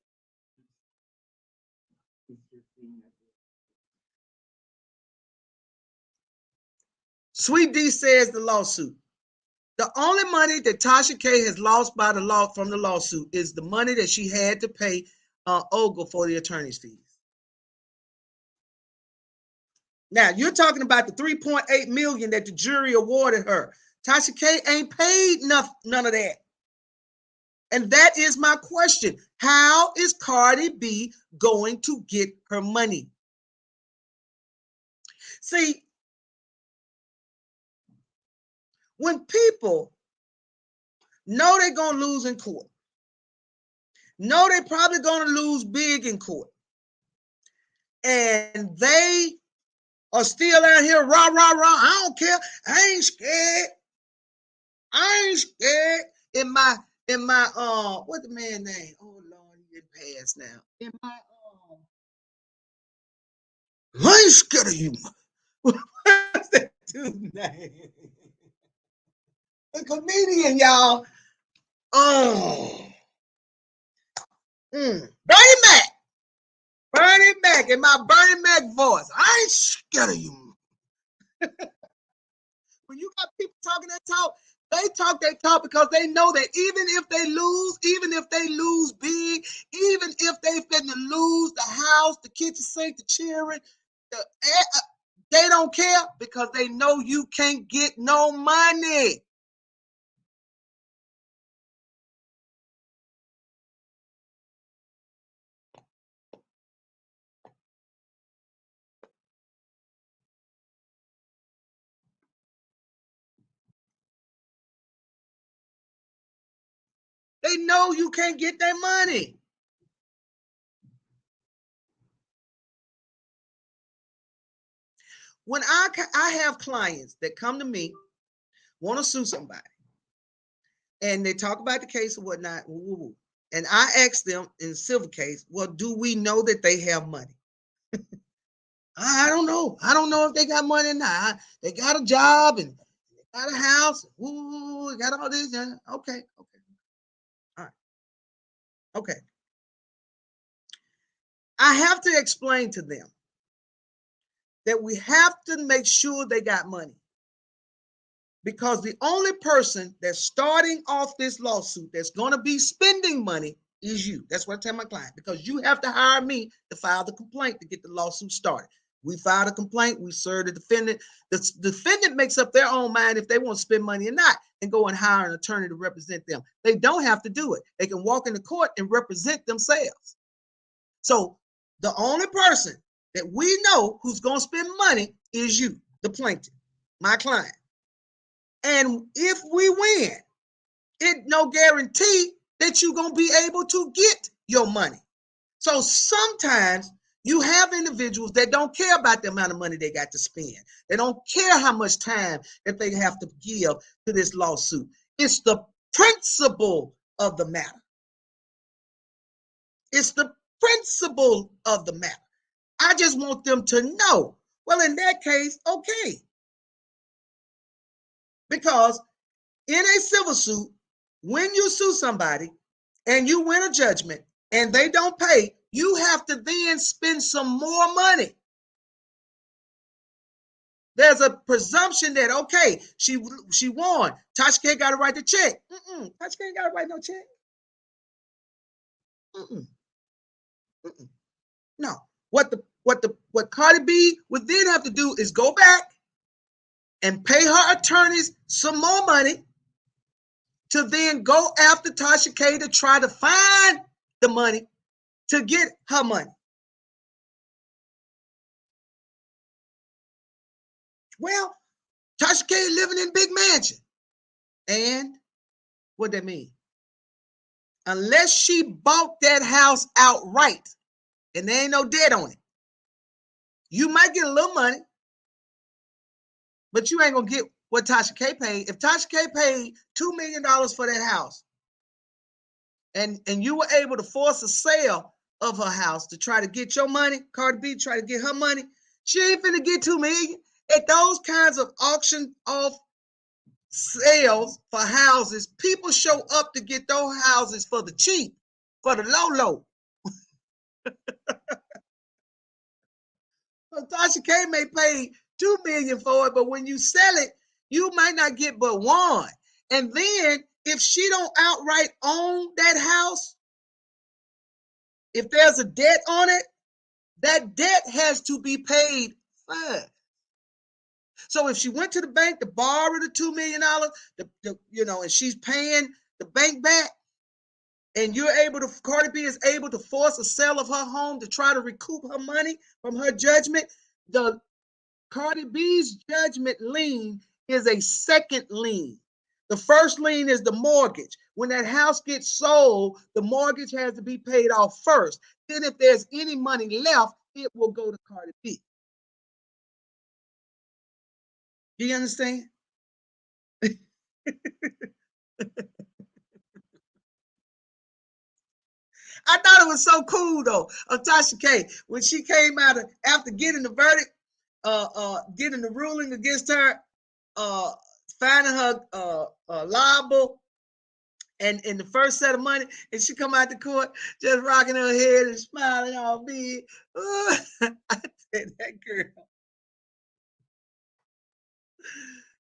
Sweet D says the lawsuit. The only money that Tasha K has lost by the law from the lawsuit is the money that she had to pay Ogle for the attorney's fees. Now you're talking about the 3.8 million that the jury awarded her. Tasha K ain't paid none of that. And that is my question. How is CardiB going to get her money? See, when people know they're going to lose in court, know they're probably going to lose big in court, and they are still out here, rah, rah, rah, I don't care, I ain't scared. In my, what the man name? Oh, Lord, he didn't pass now. In my, I ain't scared of you. What's that dude's name? The comedian, y'all. Bernie Mac. Bernie Mac in my Bernie Mac voice. I ain't scared of you. When you got people talking that talk, they talk because they know that even if they lose big, even if they finna lose the house, the kitchen sink, the children, they don't care because they know you can't get no money. They know you can't get their money. When I have clients that come to me, want to sue somebody, and they talk about the case or whatnot, and I ask them in a civil case, well, do we know that they have money? I don't know. I don't know if they got money or not. They got a job and they got a house. Ooh, got all this. Okay. All right. Okay. I have to explain to them that we have to make sure they got money. Because the only person that's starting off this lawsuit that's going to be spending money is you. That's what I tell my client, because you have to hire me to file the complaint to get the lawsuit started. We filed a complaint, we serve the defendant. The defendant makes up their own mind if they want to spend money or not and go and hire an attorney to represent them. They don't have to do it. They can walk into court and represent themselves. So the only person that we know who's going to spend money is you, the plaintiff, my client. And if we win, it no guarantee that you're going to be able to get your money. So sometimes You have individuals that don't care about the amount of money they got to spend. They don't care how much time that they have to give to this lawsuit. It's the principle of the matter. It's the principle of the matter. I just want them to know. Well, in that case, okay. Because in a civil suit, when you sue somebody and you win a judgment and they don't pay, you have to then spend some more money. There's a presumption that, okay, she won. Tasha K got to write the check. Tasha K ain't got to write no check. No. What CardiB would then have to do is go back and pay her attorneys some more money to then go after Tasha K to try to find the money to get her money. Well, Tasha K living in big mansion. And what that mean? Unless she bought that house outright and there ain't no debt on it, you might get a little money, but you ain't gonna get what Tasha K paid. If Tasha K paid $2 million for that house, and you were able to force a sale of her house to try to get your money, CardiB try to get her money, she ain't finna get $2 million. At those kinds of auction off sales for houses, people show up to get those houses for the cheap, for the low. So Tasha K may pay $2 million for it, but when you sell it, you might not get but one. And then if she don't outright own that house, if there's a debt on it, that debt has to be paid first. So if she went to the bank to borrow the $2 million, and she's paying the bank back, and CardiB is able to force a sale of her home to try to recoup her money from her judgment, the CardiB's judgment lien is a second lien. The first lien is the mortgage. When that house gets sold, the mortgage has to be paid off first. Then if there's any money left, it will go to CardiB. Do you understand? I thought it was so cool though of Tasha K when she came out after getting the verdict, getting the ruling against her, finding her liable, and in the first set of money, and she come out the court just rocking her head and smiling all big. I said,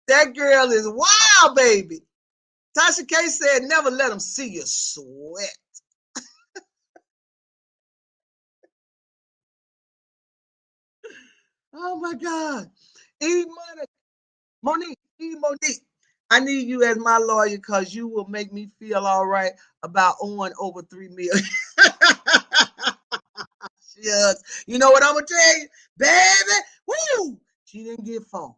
that girl is wild, baby. Tasha K said, never let them see you sweat. Oh my God. Monique, I need you as my lawyer because you will make me feel all right about owing over $3 million. Shucks. You know what I'm gonna tell you, baby? Woo! She didn't get phone.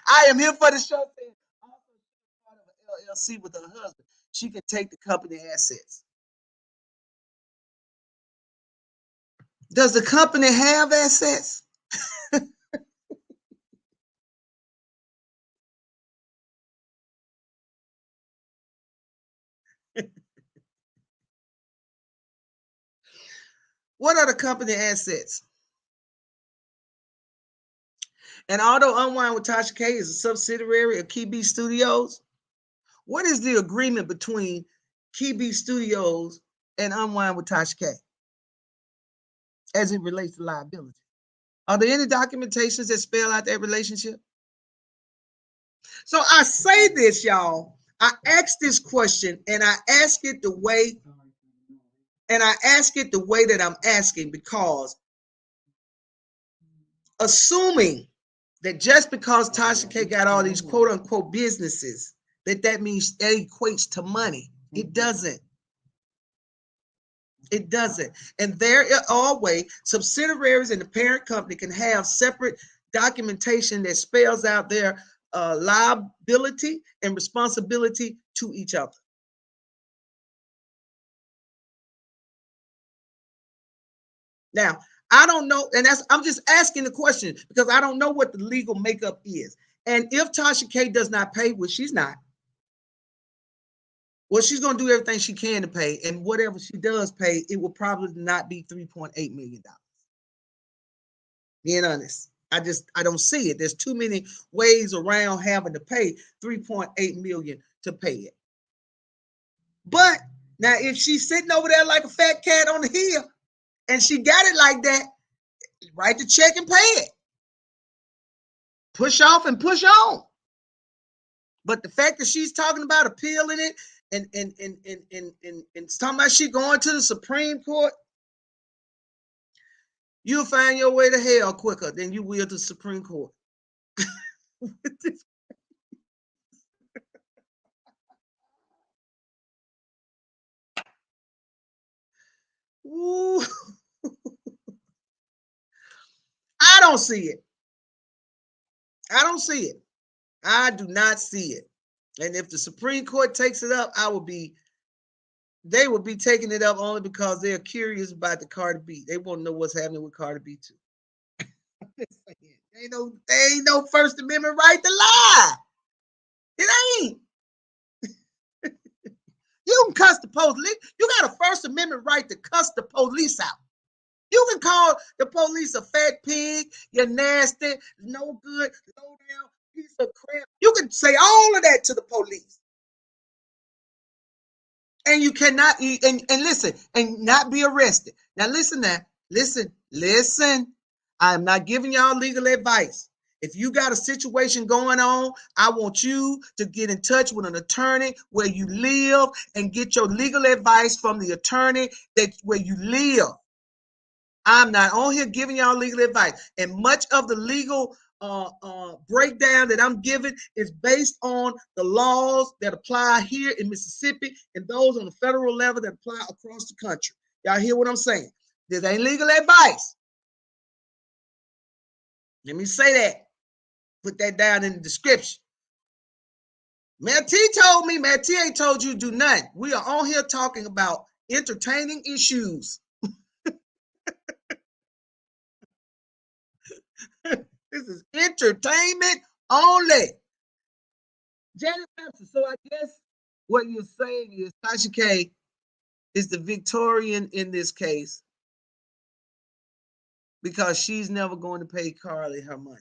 I am here for the show. Also, part of an LLC with her husband. She can take the company assets. Does the company have assets? What are the company assets? And although Unwind with Tasha K is a subsidiary of CardiB Studios, what is the agreement between CardiB Studios and Unwind with Tasha K as it relates to liability? Are there any documentations that spell out that relationship? So I say this, y'all. I ask this question and I ask it the way that I'm asking because assuming that just because Tasha K got all these quote unquote businesses, that means that equates to money. It doesn't. It doesn't. And there are ways subsidiaries and the parent company can have separate documentation that spells out their liability and responsibility to each other. Now, I don't know, and I'm just asking the question because I don't know what the legal makeup is. And if Tasha K does not pay, which she's not, well, she's going to do everything she can to pay, and whatever she does pay, it will probably not be $3.8 million. Being honest, I don't see it. There's too many ways around having to pay $3.8 million to pay it. But now, if she's sitting over there like a fat cat on the hill, and she got it like that, write the check and pay it. Push off and push on. But the fact that she's talking about appealing it and talking about she going to the Supreme Court, you'll find your way to hell quicker than you will to the Supreme Court. Ooh. I don't see it. I don't see it. I do not see it. And if the Supreme Court takes it up, they will be taking it up only because they're curious about the CardiB. They want to know what's happening with CardiB too. Ain't no First Amendment right to lie. It ain't. You can cuss the police. You got a First Amendment right to cuss the police out. You can call the police a fat pig, you're nasty, no good, low down, piece of crap. You can say all of that to the police. And you cannot and listen and not be arrested. Now listen now. Listen. I am not giving y'all legal advice. If you got a situation going on, I want you to get in touch with an attorney where you live and get your legal advice from the attorney where you live. I'm not on here giving y'all legal advice. And much of the legal breakdown that I'm giving is based on the laws that apply here in Mississippi and those on the federal level that apply across the country. Y'all hear what I'm saying? This ain't legal advice. Let me say that. Put that down in the description. Matt T told me, Matt T ain't told you to do nothing. We are on here talking about entertaining issues. This is entertainment only. Janet Thompson. So I guess what you're saying is Tasha K is the Victorian in this case because she's never going to pay Carly her money.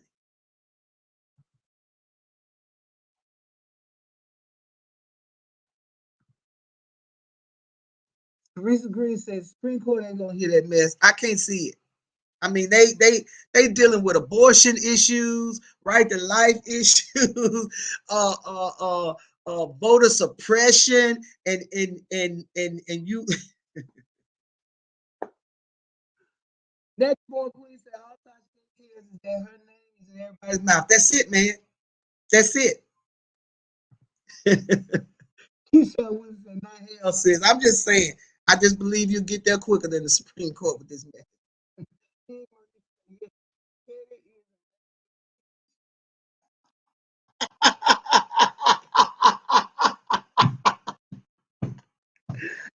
Teresa Green says Supreme Court ain't gonna hear that mess. I can't see it. I mean, they dealing with abortion issues, right to life issues, voter suppression, and you. Next one, please say all types of kids is that her name is in everybody's mouth. That's it, man. That's it. Keisha Winston, not hell says. I'm just saying. I just believe you get there quicker than the Supreme Court with this mess.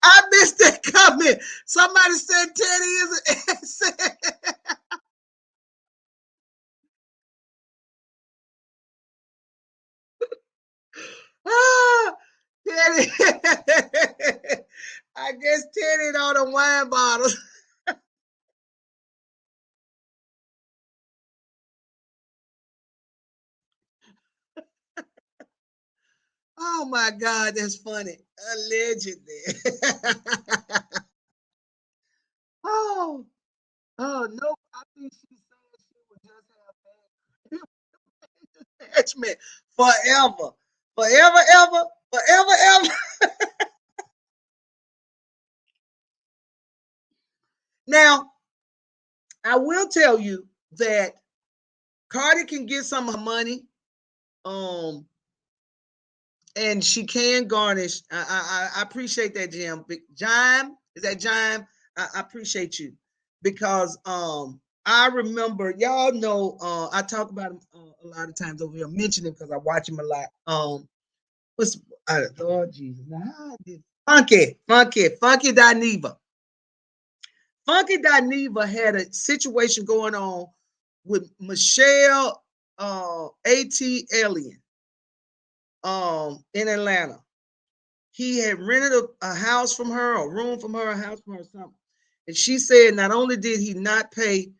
I missed that comment. Somebody said Teddy is an Teddy. I guess Teddy on the wine bottles. Oh my God, that's funny. Allegedly. Oh, no. I think she said she would just have attachment forever. Forever, ever, forever, ever. Now, I will tell you that Cardi can get some of her money. And she can garnish. I appreciate that, Jim. Jime, is that Jime? I appreciate you because I remember y'all know I talk about him a lot of times over here. I mention him because I watch him a lot. What's Lord Jesus? Now, Funky Dineva. Funky Dineva had a situation going on with Michelle A.T. Alien in Atlanta. He had rented a house from her, a room from her, a house from her, something. And she said not only did he not pay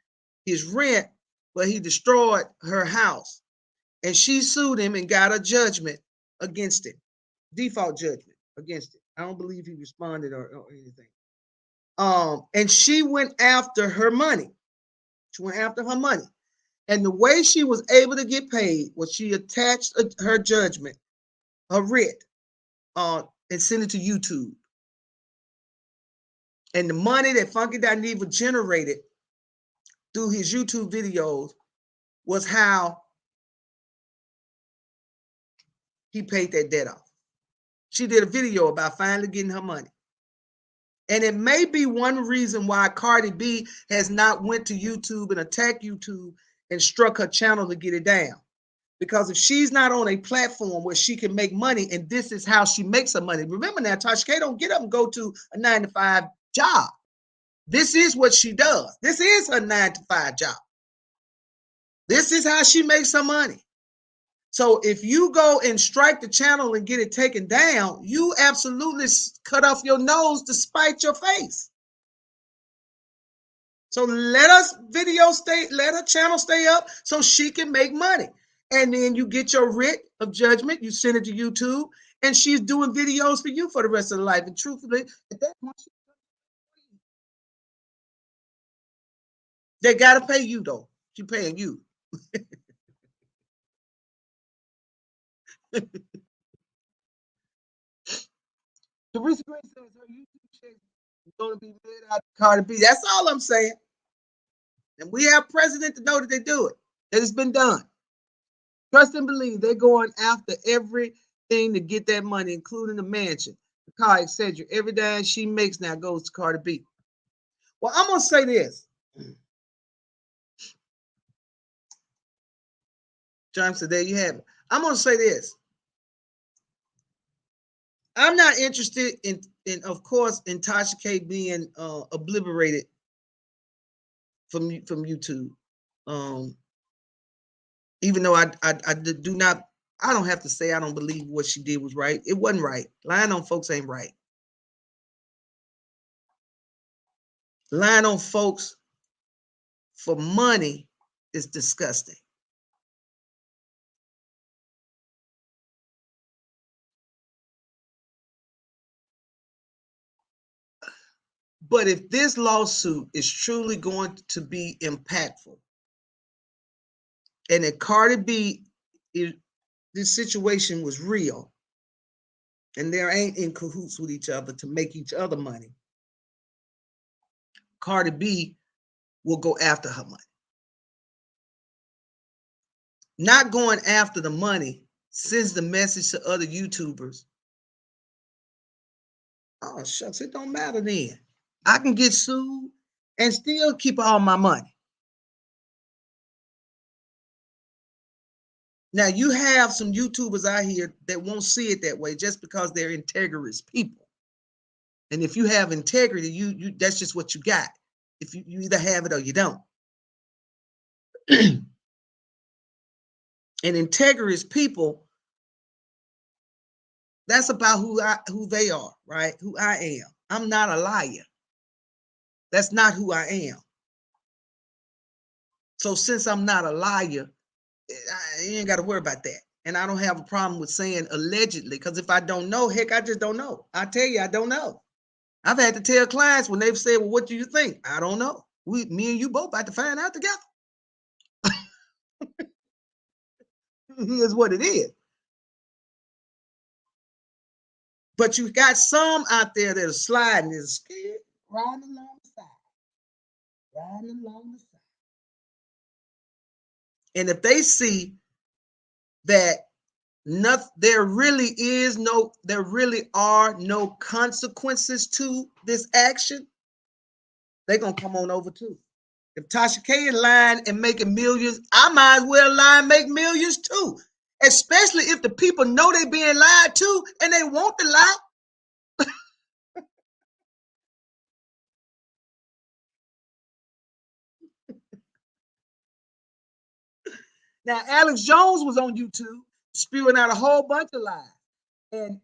his rent, but he destroyed her house. And she sued him and got a judgment against it, default judgment against it. I don't believe he responded or anything. And she went after her money. She went after her money. And the way she was able to get paid was she attached her judgment, her writ, and sent it to YouTube. And the money that Funky Dineva generated through his YouTube videos was how he paid that debt off. She did a video about finally getting her money. And it may be one reason why CardiB has not went to YouTube and attacked YouTube and struck her channel to get it down. Because if she's not on a platform where she can make money, and this is how she makes her money. Remember now, Tasha K don't get up and go to a 9-to-5 job. This is what she does. This is her 9-to-5 job. This is how she makes her money. So if you go and strike the channel and get it taken down, you absolutely cut off your nose to spite your face. So let her channel stay up so she can make money. And then you get your writ of judgment, you send it to YouTube, and she's doing videos for you for the rest of her life. And truthfully, at that point, they gotta pay you though. She's paying you. Teresa Green says her YouTube check is going to be made out of CardiB. That's all I'm saying. And we have precedent to know that they do it. That it's been done. Trust and believe they're going after everything to get that money, including the mansion, the car, etc. Every dime she makes now goes to CardiB. Well, I'm gonna say this. John said, there you have it. I'm gonna say this. I'm not interested in of course, in Tasha K being obliterated from YouTube. Even though I do not, I don't have to say I don't believe what she did was right. It wasn't right. Lying on folks ain't right. Lying on folks for money is disgusting. But if this lawsuit is truly going to be impactful, and if CardiB, this situation was real, and they ain't in cahoots with each other to make each other money, CardiB will go after her money. Not going after the money sends the message to other YouTubers. Oh, shucks, it don't matter then. I can get sued and still keep all my money. Now, you have some YouTubers out here that won't see it that way just because they're integrous people. And if you have integrity, you that's just what you got. If you either have it or you don't. And integrous people, that's about who they are, right? Who I am. I'm not a liar. That's not who I am. So since I'm not a liar, you ain't got to worry about that. And I don't have a problem with saying allegedly, because if I don't know, heck, I just don't know. I tell you, I don't know. I've had to tell clients when they've said, well, what do you think? I don't know. Me and you both about to find out together. Here's what it is. But you got some out there that are sliding, is scared, riding along the side. Riding along the side. And if they see that there really are no consequences to this action, they're gonna come on over too. If Tasha K is lying and making millions, I might as well lie and make millions too. Especially if the people know they're being lied to and they want to lie. Now, Alex Jones was on YouTube spewing out a whole bunch of lies. And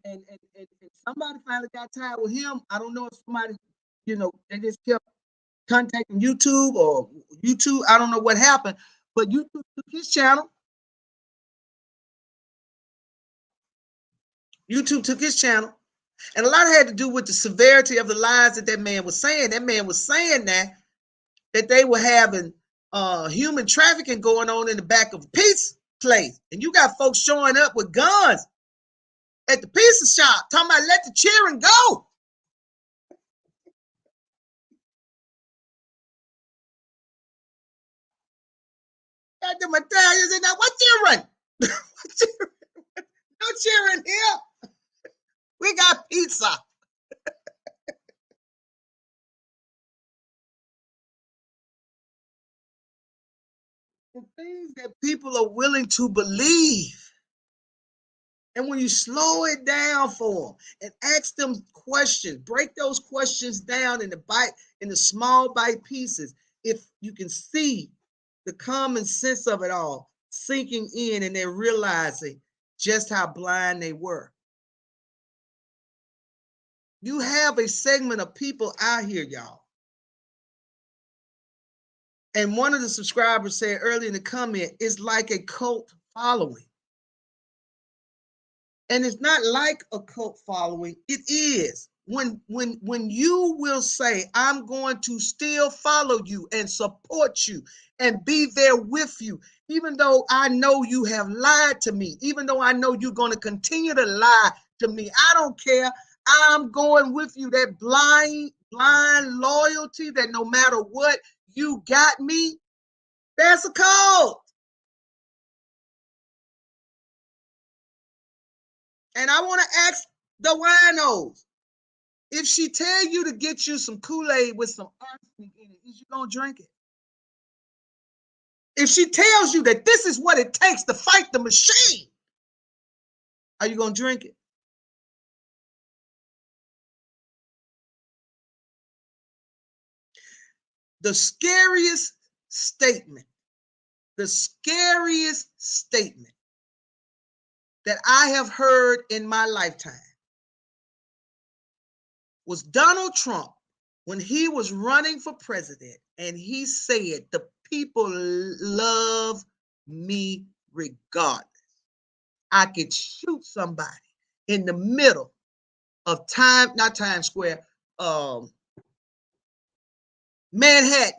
somebody finally got tired with him. I don't know if somebody, they just kept contacting YouTube or YouTube. I don't know what happened, but YouTube took his channel. YouTube took his channel. And a lot had to do with the severity of the lies that man was saying. That man was saying that they were having human trafficking going on in the back of a pizza place. And you got folks showing up with guns at the pizza shop talking about let the cheering go. Got them Italians in there. What cheering? No cheering here. We got pizza. The things that people are willing to believe. And when you slow it down for them and ask them questions, break those questions down in the small bite pieces, if you can see the common sense of it all sinking in and they're realizing just how blind they were. You have a segment of people out here, y'all. And one of the subscribers said earlier in the comment, it's like a cult following. And it's not like a cult following. It is. When you will say, I'm going to still follow you and support you and be there with you, even though I know you have lied to me, even though I know you're going to continue to lie to me, I don't care. I'm going with you. That blind loyalty that no matter what, you got me, that's a cult. And I want to ask the winos, if she tell you to get you some Kool-Aid with some arsenic in it, is you gonna drink it? If she tells you that this is what it takes to fight the machine, are you gonna drink it? The scariest statement that I have heard in my lifetime was Donald Trump when he was running for president, and he said, the people love me regardless. I could shoot somebody in the middle of not Times Square, Manhattan,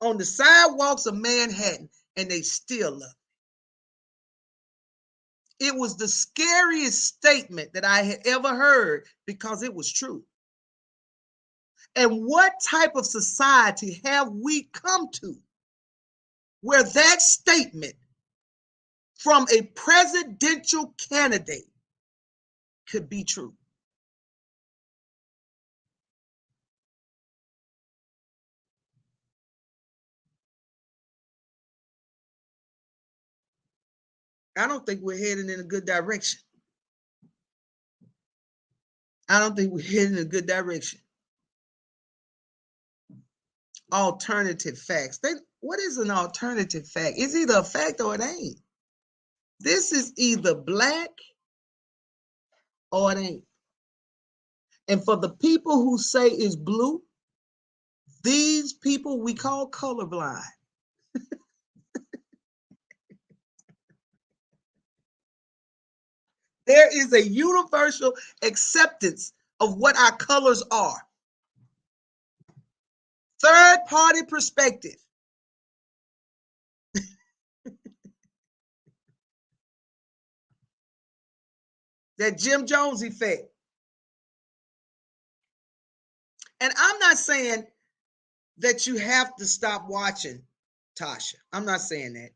on the sidewalks of Manhattan, and they still love me. It was the scariest statement that I had ever heard because it was true. And what type of society have we come to where that statement from a presidential candidate could be true? I don't think we're heading in a good direction. Alternative facts. What is an alternative fact? It's either a fact or it ain't. This is either black or it ain't. And for the people who say it's blue, these people we call colorblind. There is a universal acceptance of what our colors are. Third party perspective. That Jim Jones effect. And I'm not saying that you have to stop watching, Tasha. I'm not saying that.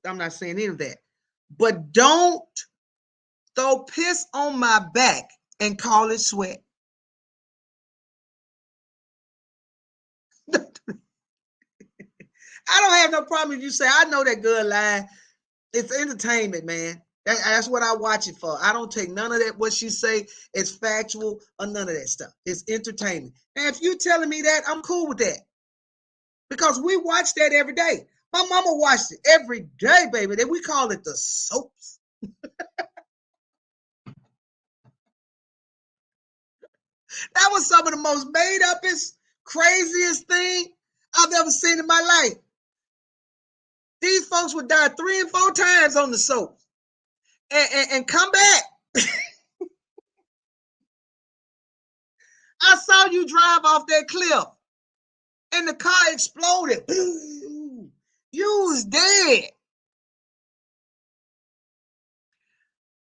I'm not saying any of that. But don't throw piss on my back and call it sweat. I don't have no problem if you say, I know that good line. It's entertainment, man. That's what I watch it for. I don't take none of that, what she say is factual or none of that stuff. It's entertainment. And if you're telling me that, I'm cool with that. Because we watch that every day. My mama watched it every day, baby. Then we call it the soaps. That was some of the most made upest, craziest thing I've ever seen in my life. These folks would die 3 and 4 times on the soap and come back. I saw you drive off that cliff and the car exploded. You was dead.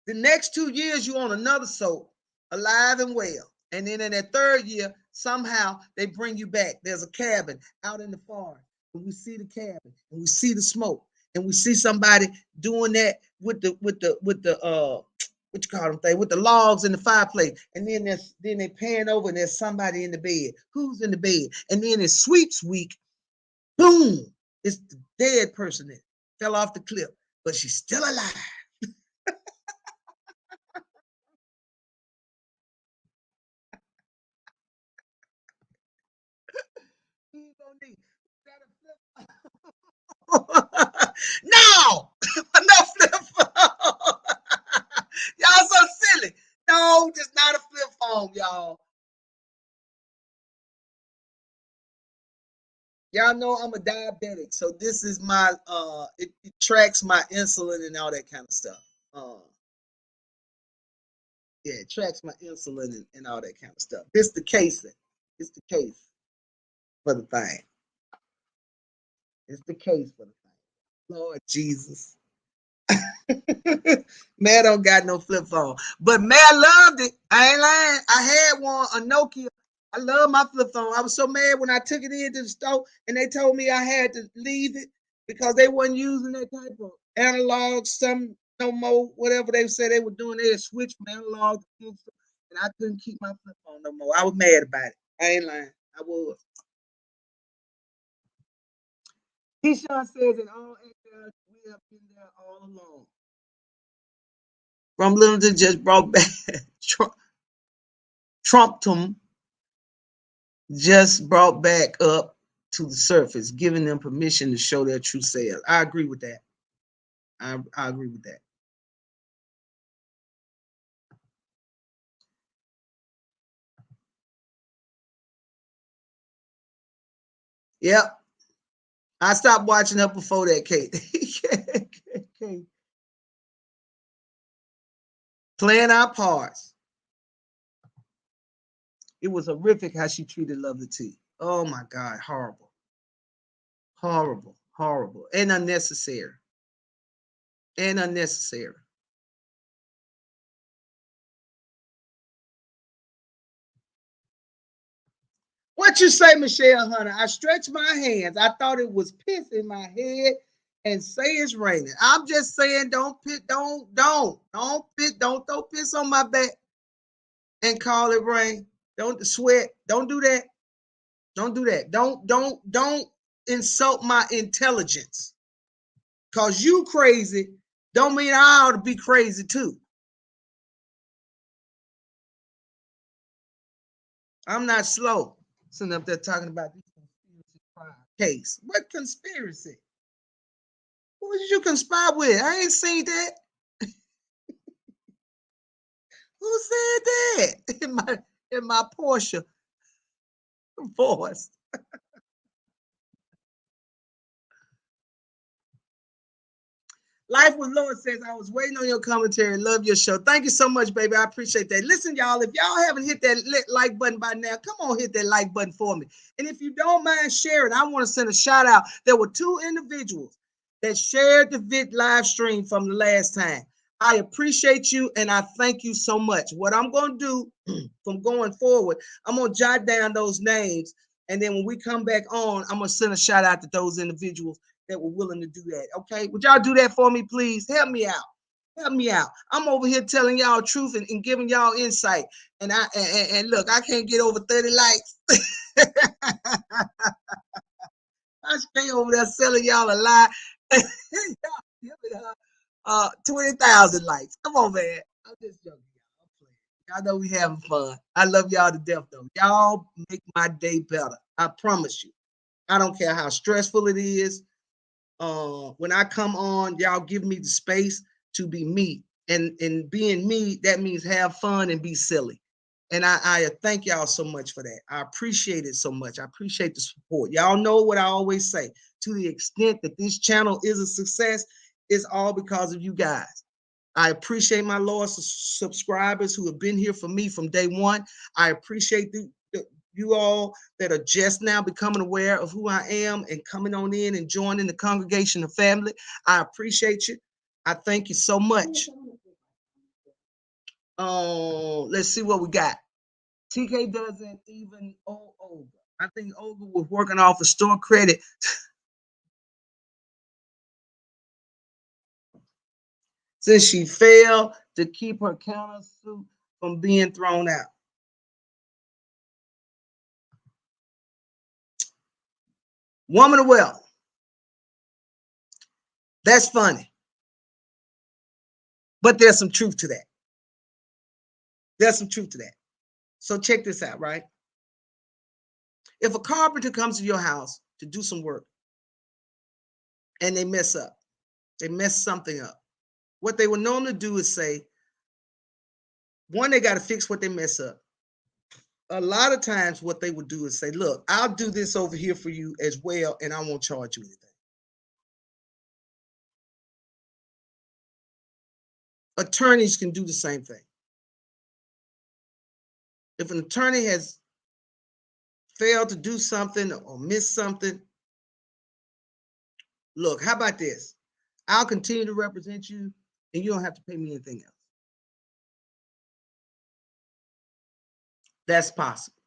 The next 2 years, you on another soap, alive and well. And then in that 3rd year, somehow they bring you back. There's a cabin out in the forest, and we see the cabin, and we see the smoke, and we see somebody doing that with the what you call them thing, with the logs in the fireplace. And then they pan over and there's somebody in the bed. Who's in the bed? And then it's sweeps week. Boom! It's the dead person that fell off the cliff, but she's still alive. No, no flip phone. Y'all so silly. No, just not a flip phone, y'all. Y'all know I'm a diabetic, so this is my it tracks my insulin and all that kind of stuff. Yeah, it tracks my insulin and all that kind of stuff. This the casing. It's the case for the thing. It's the case for the thing. Lord Jesus. Man don't got no flip phone. But man loved it. I ain't lying. I had one, a Nokia. I love my flip phone. I was so mad when I took it into the store and they told me I had to leave it because they wasn't using that type of analog, some no more, whatever they said they were doing. They had switched from analog to digital, and I couldn't keep my flip phone no more. I was mad about it. I ain't lying. I was. Keyshawn says in all areas, we have been there all along. From Littleton just brought back Trumpton just brought back up to the surface, giving them permission to show their true self. I agree with that. I agree with that. Yep. I stopped watching her before that, Kate. Playing our parts. It was horrific how she treated Lovely T. Oh my God, horrible. Horrible, horrible, and unnecessary. And unnecessary. What you say, Michelle Hunter? I stretched my hands. I thought it was piss in my head and say it's raining. I'm just saying, don't throw piss on my back and call it rain. Don't sweat. Don't do that. Don't do that. Don't insult my intelligence. Cause you crazy don't mean I ought to be crazy too. I'm not slow. Sitting up there talking about this conspiracy case. What conspiracy? Who did you conspire with? I ain't seen that. Who said that in my Porsche voice? Life with Lord says, I was waiting on your commentary. Love your show. Thank you so much, baby. I appreciate that. Listen, y'all, if y'all haven't hit that like button by now, come on, hit that like button for me. And if you don't mind sharing, I want to send a shout out. There were 2 individuals that shared the live stream from the last time. I appreciate you and I thank you so much. What I'm going to do from going forward, I'm going to jot down those names. And then when we come back on, I'm going to send a shout out to those individuals that were willing to do that. Okay. Would y'all do that for me, please? Help me out. Help me out. I'm over here telling y'all truth and giving y'all insight. And look, I can't get over 30 likes. I stay over there selling y'all a lie. 20,000 likes. Come on, man. I'm just joking. Y'all know we having fun. I love y'all to death, though. Y'all make my day better. I promise you. I don't care how stressful it is. When I come on, y'all give me the space to be me. And being me, that means have fun and be silly. And I thank y'all so much for that. I appreciate it so much. I appreciate the support. Y'all know what I always say. To the extent that this channel is a success, it's all because of you guys. I appreciate my loyal subscribers who have been here for me from day one. I appreciate you all that are just now becoming aware of who I am and coming on in and joining the congregation of family. I appreciate you. I thank you so much. Let's see what we got. TK doesn't even owe Olga. I think Olga was working off a store credit. Since she failed to keep her countersuit from being thrown out. Woman of wealth. That's funny. But there's some truth to that. There's some truth to that. So check this out, right? If a carpenter comes to your house to do some work and they mess up, they mess something up, what they would normally do is say, one, they got to fix what they mess up. A lot of times what they would do is say, look, I'll do this over here for you as well, and I won't charge you anything. Attorneys can do the same thing. If an attorney has failed to do something or missed something, look, how about this? I'll continue to represent you and you don't have to pay me anything else. That's possible.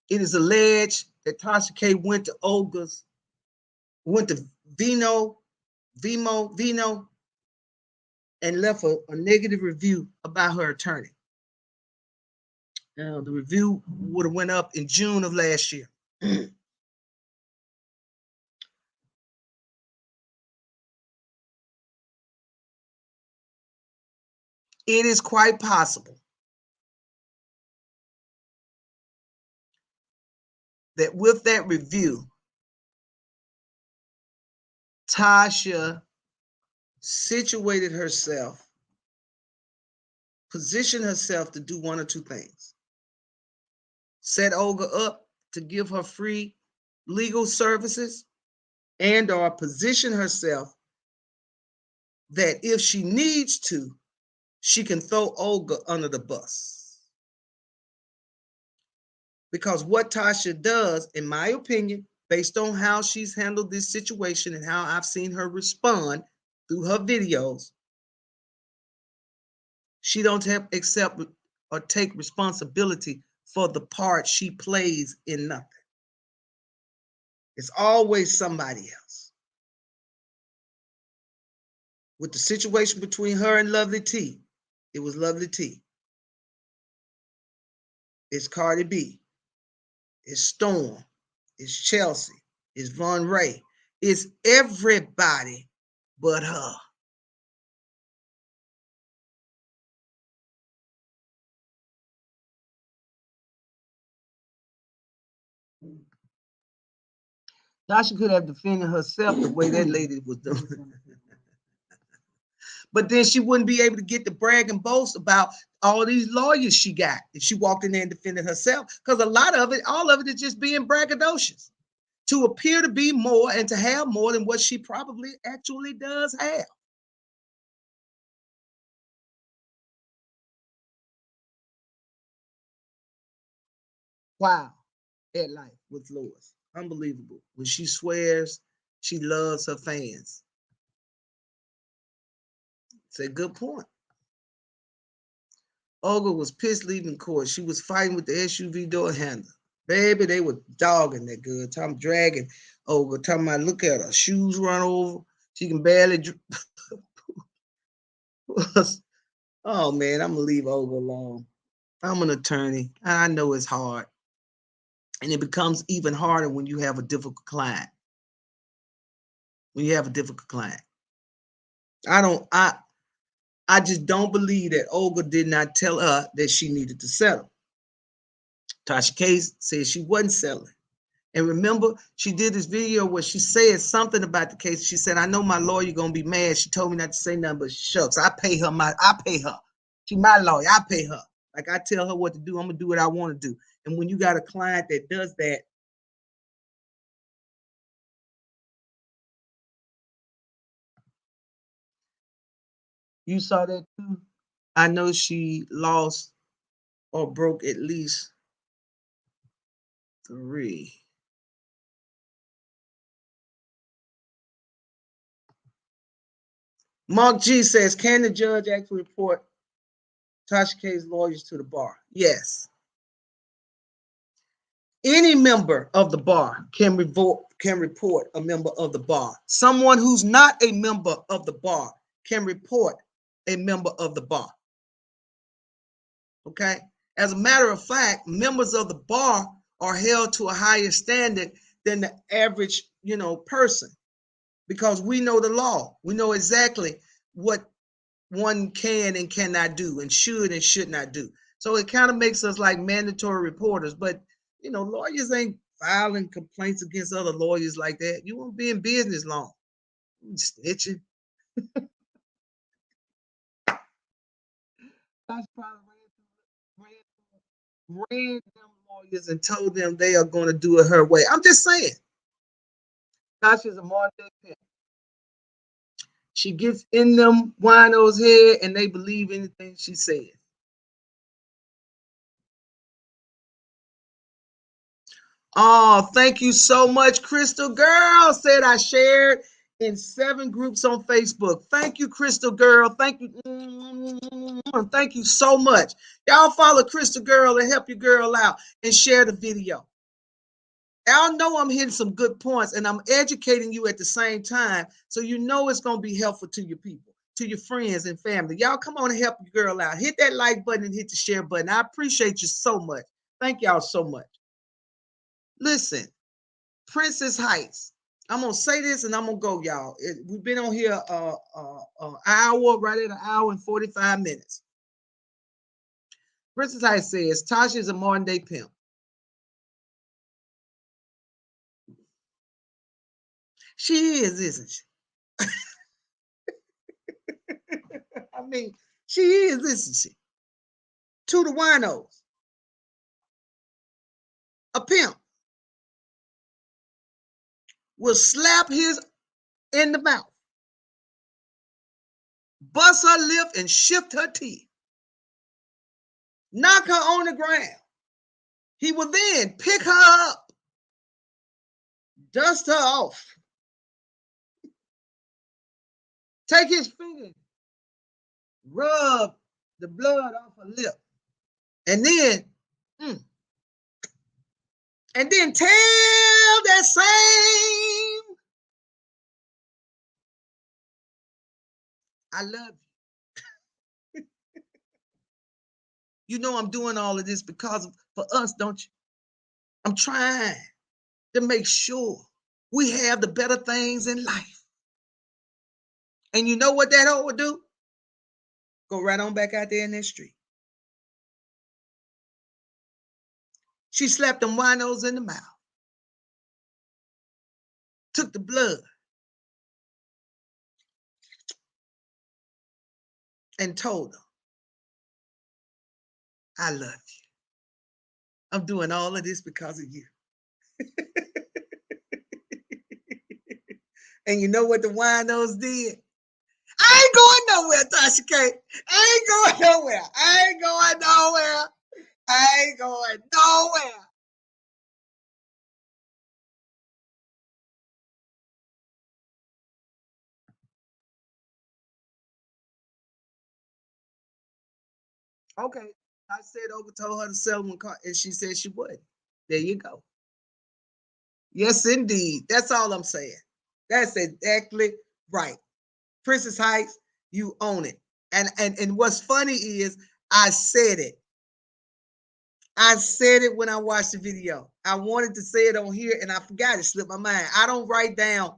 It is alleged that Tasha K went to Vino, and left a negative review about her attorney. The review would have went up in June of last year. It is quite possible that with that review, Tasha situated herself, positioned herself to do one or two things. Set Olga up to give her free legal services and or position herself that if she needs to, she can throw Olga under the bus. Because what Tasha does, in my opinion, based on how she's handled this situation and how I've seen her respond through her videos, she don't accept or take responsibility for the part she plays in nothing. It's always somebody else. With the situation between her and Lovely T, it was Lovely T. It's CardiB. It's Storm. It's Chelsea. It's Von Ray. It's everybody but her. Tasha could have defended herself the way that lady was doing. But then she wouldn't be able to get the brag and boast about all these lawyers she got if she walked in there and defended herself. Because a lot of it, all of it is just being braggadocious to appear to be more and to have more than what she probably actually does have. Wow. At life with Lois. Unbelievable. When she swears she loves her fans. It's a good point. Olga was pissed leaving court. She was fighting with the SUV door handler. Baby, they were dogging that girl. Tom dragging Olga. Talking about, look at her. Shoes run over. She can barely. Oh, man, I'm going to leave Olga alone. I'm an attorney. I know it's hard. And it becomes even harder when you have a difficult client. When you have a difficult client. I just don't believe that Olga did not tell her that she needed to settle. Tasha K said she wasn't selling. And remember, she did this video where she said something about the case. She said, I know my lawyer gonna be mad. She told me not to say nothing, but shucks, I pay her. She my lawyer, I pay her. Like I tell her what to do, I'm gonna do what I want to do. And when you got a client that does that, you saw that too. I know she lost or broke at least 3. Mark G says, can the judge actually report Tasha K's lawyers to the bar? Yes. Any member of the bar can report a member of the bar. Someone who's not a member of the bar can report a member of the bar. Okay? As a matter of fact, members of the bar are held to a higher standard than the average, person, because we know the law. We know exactly what one can and cannot do and should not do. So it kind of makes us like mandatory reporters, but lawyers ain't filing complaints against other lawyers like that. You won't be in business long. Snitching. That's probably ran them lawyers and told them they are going to do it her way. I'm just saying. Tasha's a modern day pimp. She gets in them winos' head and they believe anything she says. Oh, thank you so much, Crystal Girl. Said I shared in 7 groups on Facebook. Thank you, Crystal Girl. Thank you. Thank you so much. Y'all follow Crystal Girl and help your girl out and share the video. Y'all know I'm hitting some good points and I'm educating you at the same time, so you know it's going to be helpful to your people, to your friends and family. Y'all come on and help your girl out. Hit that like button and hit the share button. I appreciate you so much. Thank y'all so much. Listen, Princess Heights. I'm gonna say this and I'm gonna go, y'all. We've been on here an hour, right at an hour and 45 minutes. Princess Heights says Tasha is a modern day pimp. She is, isn't she? I mean, she is, isn't she? To the winos. A pimp will slap his in the mouth, bust her lip and shift her teeth, knock her on the ground. He will then pick her up, dust her off, take his finger, rub the blood off her lip, and then tell that same I love you. You know I'm doing all of this because for us, don't you? I'm trying to make sure we have the better things in life. And you know what that hoe would do? Go right on back out there in that street. She slapped them winos in the mouth, took the blood, and told them, I love you. I'm doing all of this because of you. And you know what the winos did? I ain't going nowhere, Tasha K. I ain't going nowhere. I ain't going nowhere. I ain't going nowhere. Okay. I said over told her to sell one car, and she said she would. There you go. Yes, indeed. That's all I'm saying. That's exactly right. Princess Heights, you own it. And what's funny is I said it. I said it when I watched the video. I wanted to say it on here and I forgot it, slipped my mind. I don't write down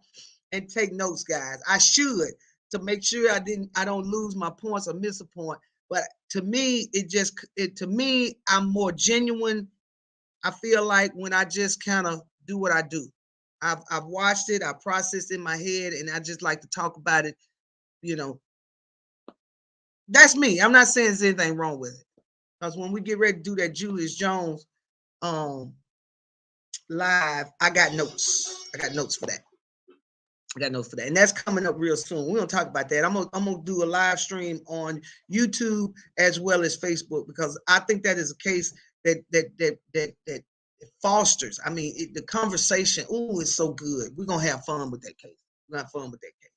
and take notes, guys. I should, to make sure I don't lose my points or miss a point. But to me, to me, I'm more genuine. I feel like when I just kind of do what I do. I've watched it, I processed in my head, and I just like to talk about it. You know, that's me. I'm not saying there's anything wrong with it. Because when we get ready to do that Julius Jones um live, I got notes. I got notes for that. I got notes for that. And that's coming up real soon. We're gonna talk about that. I'm gonna do a live stream on YouTube as well as Facebook because I think that is a case that fosters. I mean, the conversation. Oh, it's so good. We're gonna have fun with that case. We're gonna have fun with that case.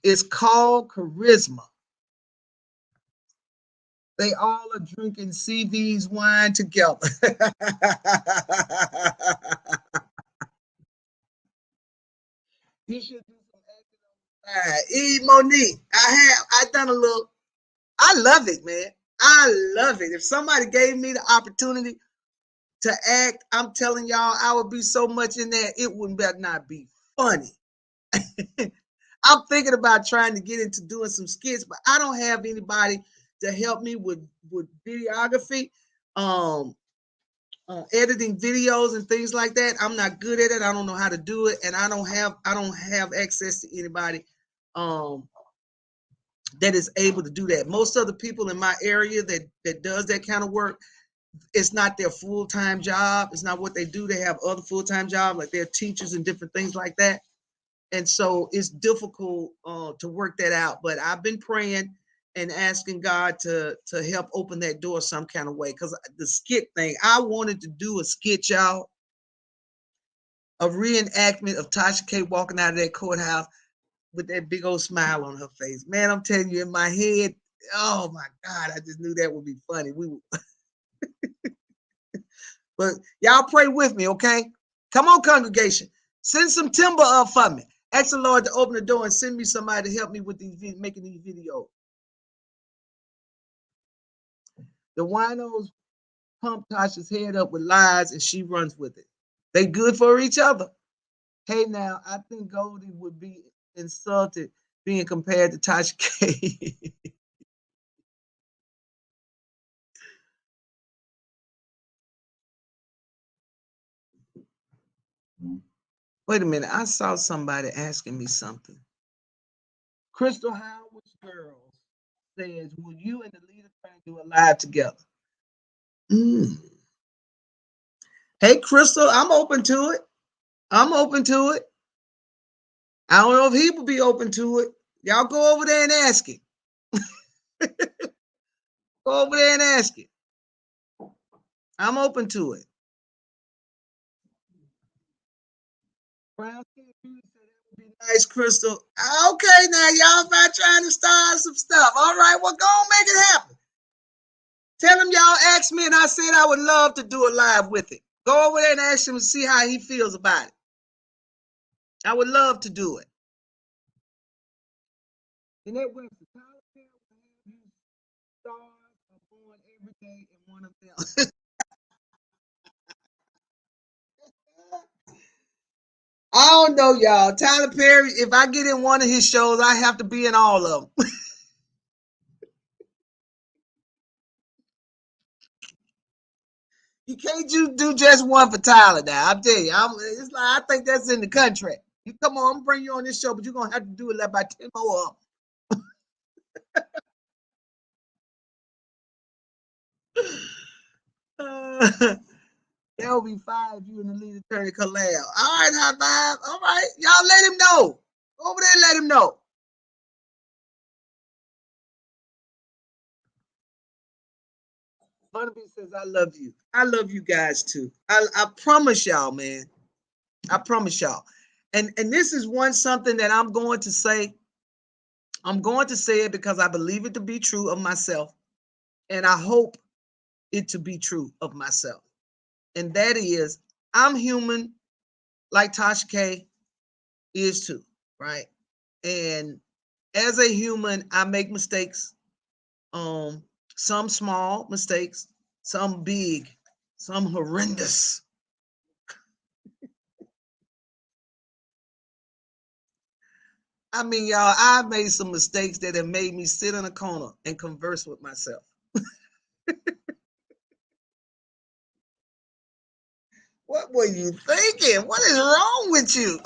It's called charisma. They all are drinking CV's wine together. You should do some acting on. Monique, I done a little. I love it, man. I love it. If somebody gave me the opportunity to act, I'm telling y'all, I would be so much in there. It wouldn't better not be funny. I'm thinking about trying to get into doing some skits, but I don't have anybody to help me with videography, um, editing videos and things like that. I'm not good at it. I don't know how to do it, and I don't have access to anybody um, that is able to do that. Most of the people in my area that does that kind of work, it's not their full-time job. It's not what they do. They have other full-time jobs, like they're teachers and different things like that. And so it's difficult to work that out. But I've been praying and asking God to help open that door some kind of way. Because the skit thing, I wanted to do a skit, y'all, a reenactment of Tasha K walking out of that courthouse with that big old smile on her face. Man, I'm telling you, in my head, oh my God, I just knew that would be funny. But y'all pray with me, okay? Come on, congregation. Send some timber up for me. Ask the Lord to open the door and send me somebody to help me with making these videos. The winos pump Tasha's head up with lies and she runs with it. They good for each other. Hey, now, I think Goldie would be insulted being compared to Tasha K. Wait a minute. I saw somebody asking me something. Crystal Howard's Girls says, will you and the leader try to do a live together? Mm. Hey, Crystal, I'm open to it. I'm open to it. I don't know if he would be open to it. Y'all go over there and ask him. Go over there and ask him. I'm open to it. Brown skin beauty said that would be nice, Crystal. Okay, now y'all not trying to start some stuff. All right, well, go and make it happen. Tell him y'all asked me and I said I would love to do a live with it. Go over there and ask him and see how he feels about it. I would love to do it. And that went to Tyler Perry, you stars are born every day in one of them. I don't know, y'all. Tyler Perry, if I get in one of his shows, I have to be in all of them. You can't do just one for Tyler now. I'm telling you, it's like I think that's in the contract. You come on, I'm gonna bring you on this show, but you're gonna have to do it like about 10 more of them. That would be five if you and the lead attorney collab. All right, high five. All right, y'all let him know. Go over there and let him know. Barnaby says, I love you. I love you guys too. I promise y'all, man. I promise y'all. And this is one something that I'm going to say. I'm going to say it because I believe it to be true of myself. And I hope it to be true of myself. And that is, I'm human like Tasha K is too, right? And as a human, I make mistakes. Some small mistakes, some big, some horrendous. I mean, y'all, I've made some mistakes that have made me sit in a corner and converse with myself. What were you thinking? What is wrong with you?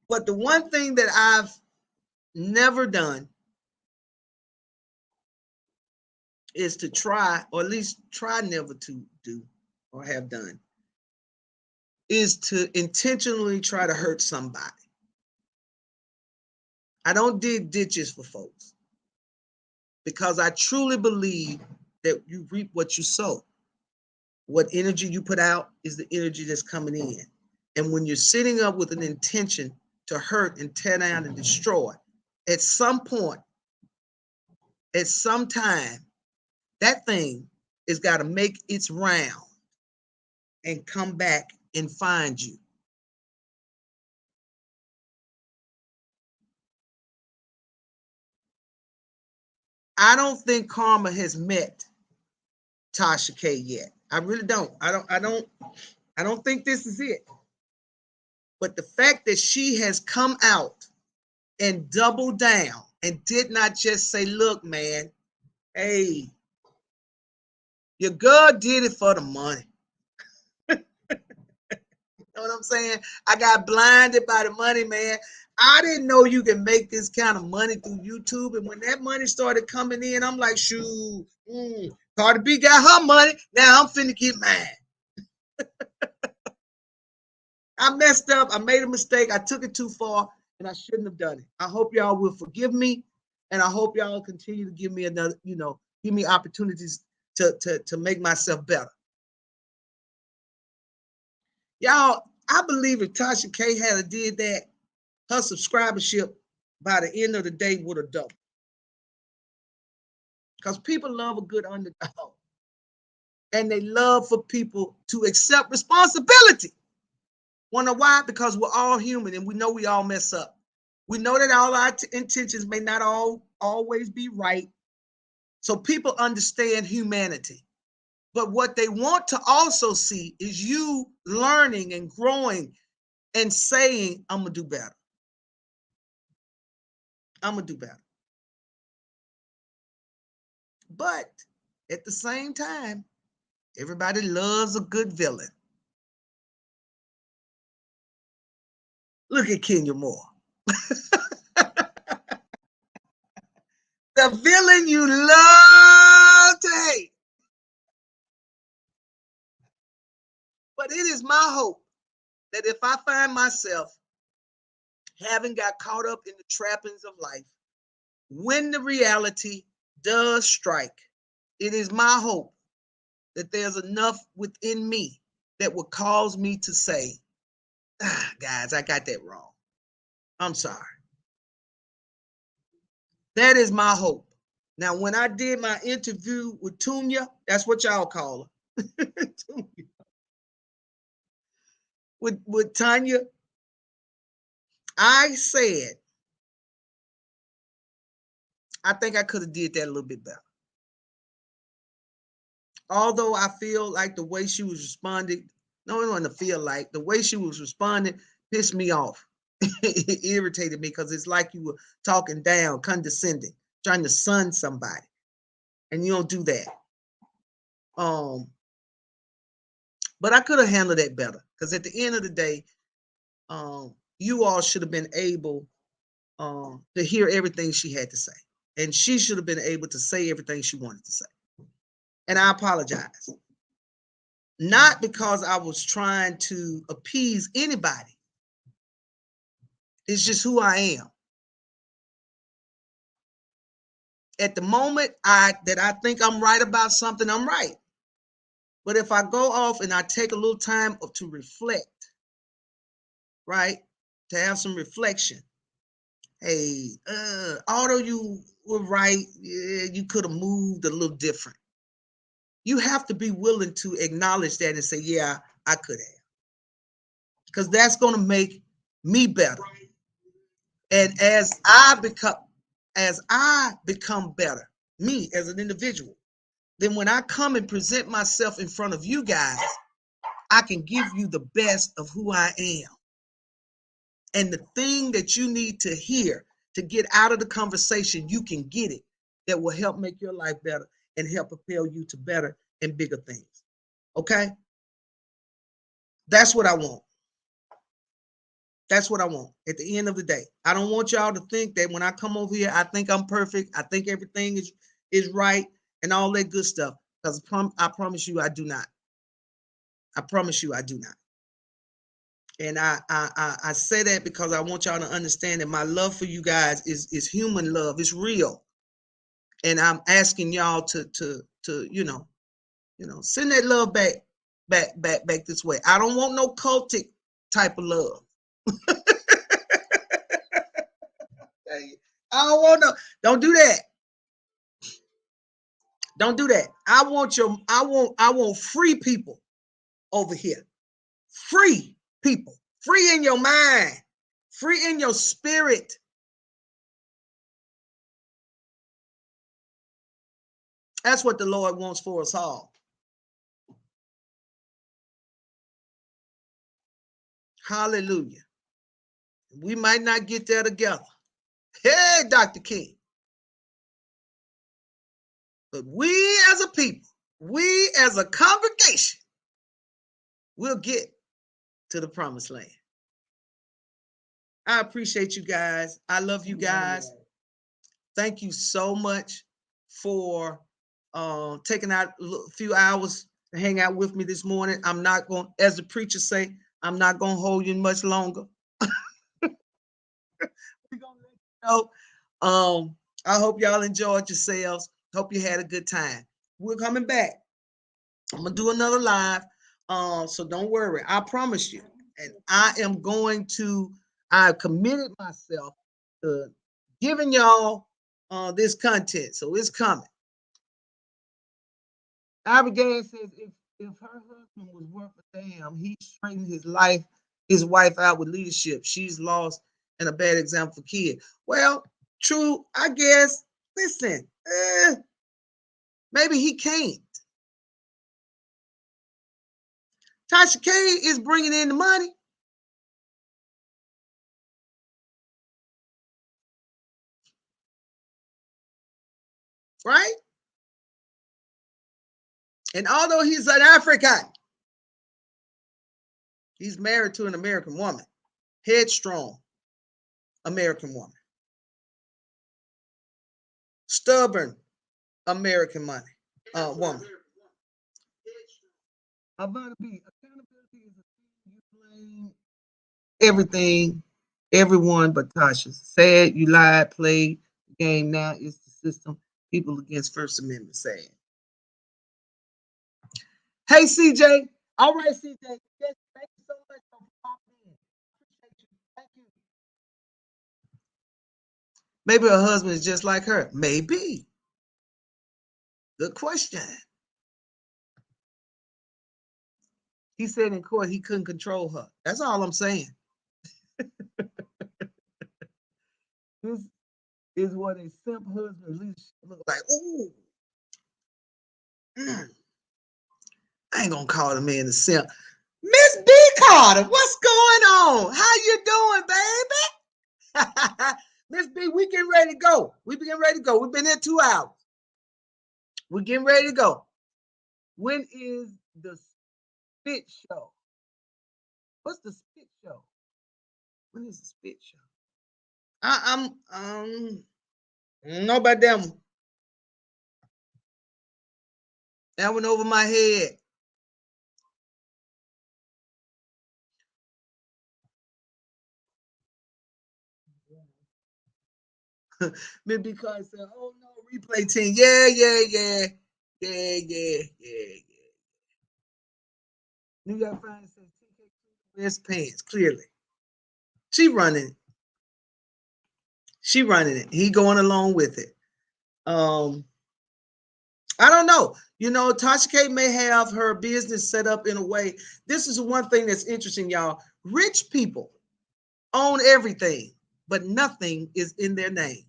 But the one thing that I've never done is to try, or at least try never to do or have done, is to intentionally try to hurt somebody. I don't dig ditches for folks because I truly believe that you reap what you sow. What energy you put out is the energy that's coming in. And when you're sitting up with an intention to hurt and tear down and destroy, at some point, at some time, that thing has got to make its round and come back and find you. I don't think karma has met Tasha K yet. I really don't. I don't think this is it. But the fact that she has come out and doubled down and did not just say, look, man, hey, your girl did it for the money. You know what I'm saying? I got blinded by the money, man. I didn't know you can make this kind of money through YouTube. And when that money started coming in, I'm like, shoot, CardiB got her money. Now I'm finna get mine. I messed up. I made a mistake. I took it too far, and I shouldn't have done it. I hope y'all will forgive me, and I hope y'all continue to give me another, give me opportunities to make myself better. Y'all, I believe if Tasha K had did that, her subscribership by the end of the day would have doubled. Because people love a good underdog. And they love for people to accept responsibility. Wanna know why? Because we're all human and we know we all mess up. We know that all our intentions may not always be right. So people understand humanity. But what they want to also see is you learning and growing and saying, I'm going to do better. I'm going to do better. But at the same time, everybody loves a good villain. Look at Kenya Moore. The villain you love to hate. But it is my hope that if I find myself having got caught up in the trappings of life, when the reality does strike, it is my hope that there's enough within me that will cause me to say, guys, I got that wrong. I'm sorry. That is my hope. Now, when I did my interview with Tunya, that's what y'all call her. with Tanya, I said, I think I could have did that a little bit better. Although I feel like the way she was responding, no, it wasn't to feel like, the way she was responding pissed me off. It irritated me because it's like you were talking down, condescending, trying to sun somebody. And you don't do that. But I could have handled that better because at the end of the day, you all should have been able to hear everything she had to say. And she should have been able to say everything she wanted to say. And I apologize. Not because I was trying to appease anybody. It's just who I am. At the moment that I think I'm right about something, I'm right. But if I go off and I take a little time to reflect, right, to have some reflection, hey, although you were right, you could have moved a little different. You have to be willing to acknowledge that and say, yeah, I could have. Because that's going to make me better. And as I become better, me as an individual, then when I come and present myself in front of you guys, I can give you the best of who I am. And the thing that you need to hear to get out of the conversation, you can get it that will help make your life better. and help propel you to better and bigger things. Okay? That's what I want. That's what I want at the end of the day. I don't want y'all to think that when I come over here, I think I'm perfect. I think everything is right and all that good stuff. Because I promise you, I do not. I promise you, I do not. And I say that because I want y'all to understand that my love for you guys is human love. It's real. And I'm asking y'all to send that love back this way. I don't want no cultic type of love. I don't want no. Don't do that. Don't do that. I want free people over here. Free people. Free in your mind. Free in your spirit. That's what the Lord wants for us all. Hallelujah. We might not get there together. Hey, Dr. King. But we as a people, we as a congregation, will get to the promised land. I appreciate you guys. I love you guys. Thank you so much for taking out a few hours to hang out with me this morning. I'm not going, as the preacher say, I'm not going to hold you much longer. We're going to let you know. I hope y'all enjoyed yourselves. Hope you had a good time. We're coming back. I'm going to do another live. So don't worry. I promise you. And I've committed myself to giving y'all this content. So it's coming. Abigail says if her husband was worth a damn, he straightened his wife out with leadership. She's lost and a bad example for kids. Well, true, I guess. Listen, maybe he can't. Tasha K is bringing in the money. Right? And although he's an African, he's married to an American woman, headstrong American woman, stubborn American woman. Accountability is a thing you blame everything, everyone but Tasha. Sad you lied, played the game. Now it's the system. People against First Amendment saying. Hey, CJ. All right, CJ. Yes, thank you so much for popping in. Appreciate you. Thank you. Maybe her husband is just like her. Maybe. Good question. He said in court he couldn't control her. That's all I'm saying. This is what a simp husband leadership look like. Ooh. I ain't gonna call the man a simp. Miss B. Carter, what's going on? How you doing, baby? Miss B, we getting ready to go. We getting ready to go. We've been here 2 hours. We're getting ready to go. When is the spit show? What's the spit show? When is the spit show? I don't know about that one. That went over my head. Maybe because said, oh no, replay team. Yeah. New York Finance says TK wears pants, clearly. She running it. She running it. He going along with it. I don't know. You know, Tasha K may have her business set up in a way. This is one thing that's interesting, y'all. Rich people own everything, but nothing is in their name.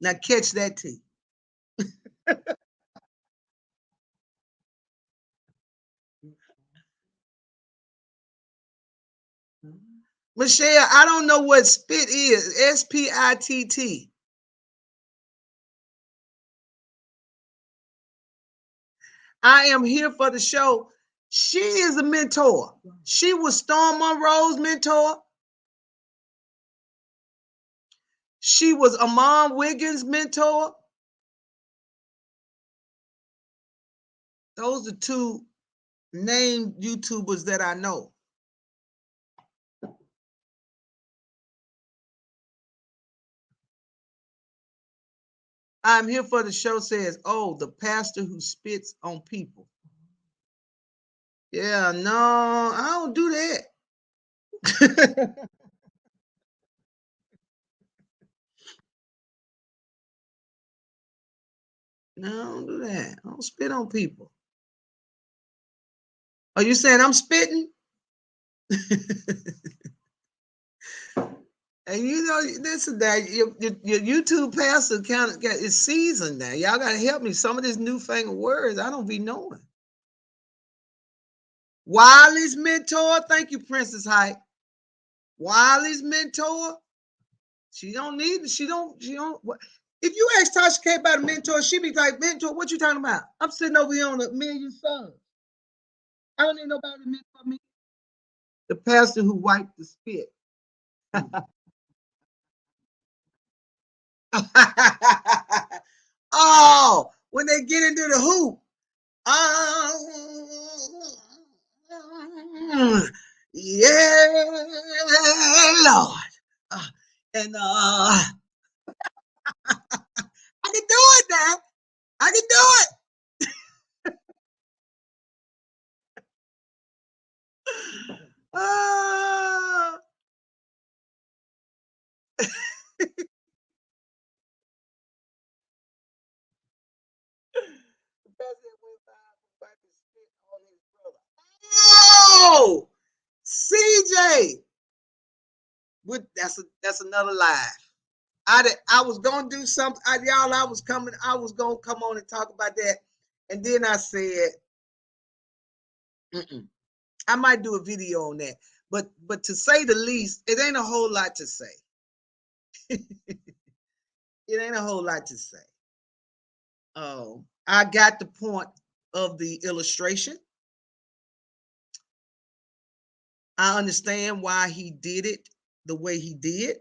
Now catch that tea. Michelle, I don't know what spit is. SPITT. I am here for the show. She is a mentor. She was Storm Monroe's mentor. She was Amon Wiggins' mentor. Those are two named YouTubers that I know. I'm here for the show says, oh, the pastor who spits on people. Yeah, no, I don't do that. No, I don't do that. I don't spit on people. Are you saying I'm spitting? And you know, this is that your YouTube pastor kind of is seasoned now. Y'all gotta help me. Some of these newfangled words I don't be knowing. Wiley's mentor. Thank you, Princess Hype. Wiley's mentor. She don't need. She don't. What? If you ask Tasha K about a mentor, she be like, "Mentor, what you talking about? I'm sitting over here on 1,000,000 subs. I don't need nobody to mentor me." The pastor who wiped the spit. Oh, when they get into the hoop. Yeah, Lord. And I can do it now. I can do it. Uh, the president went by wiped his spit on his brother. Oh, CJ. That's another live. I was gonna do something. I was coming. I was gonna come on and talk about that, and then I said, mm-mm. I might do a video on that. But to say the least, it ain't a whole lot to say. It ain't a whole lot to say. Oh, I got the point of the illustration. I understand why he did it the way he did.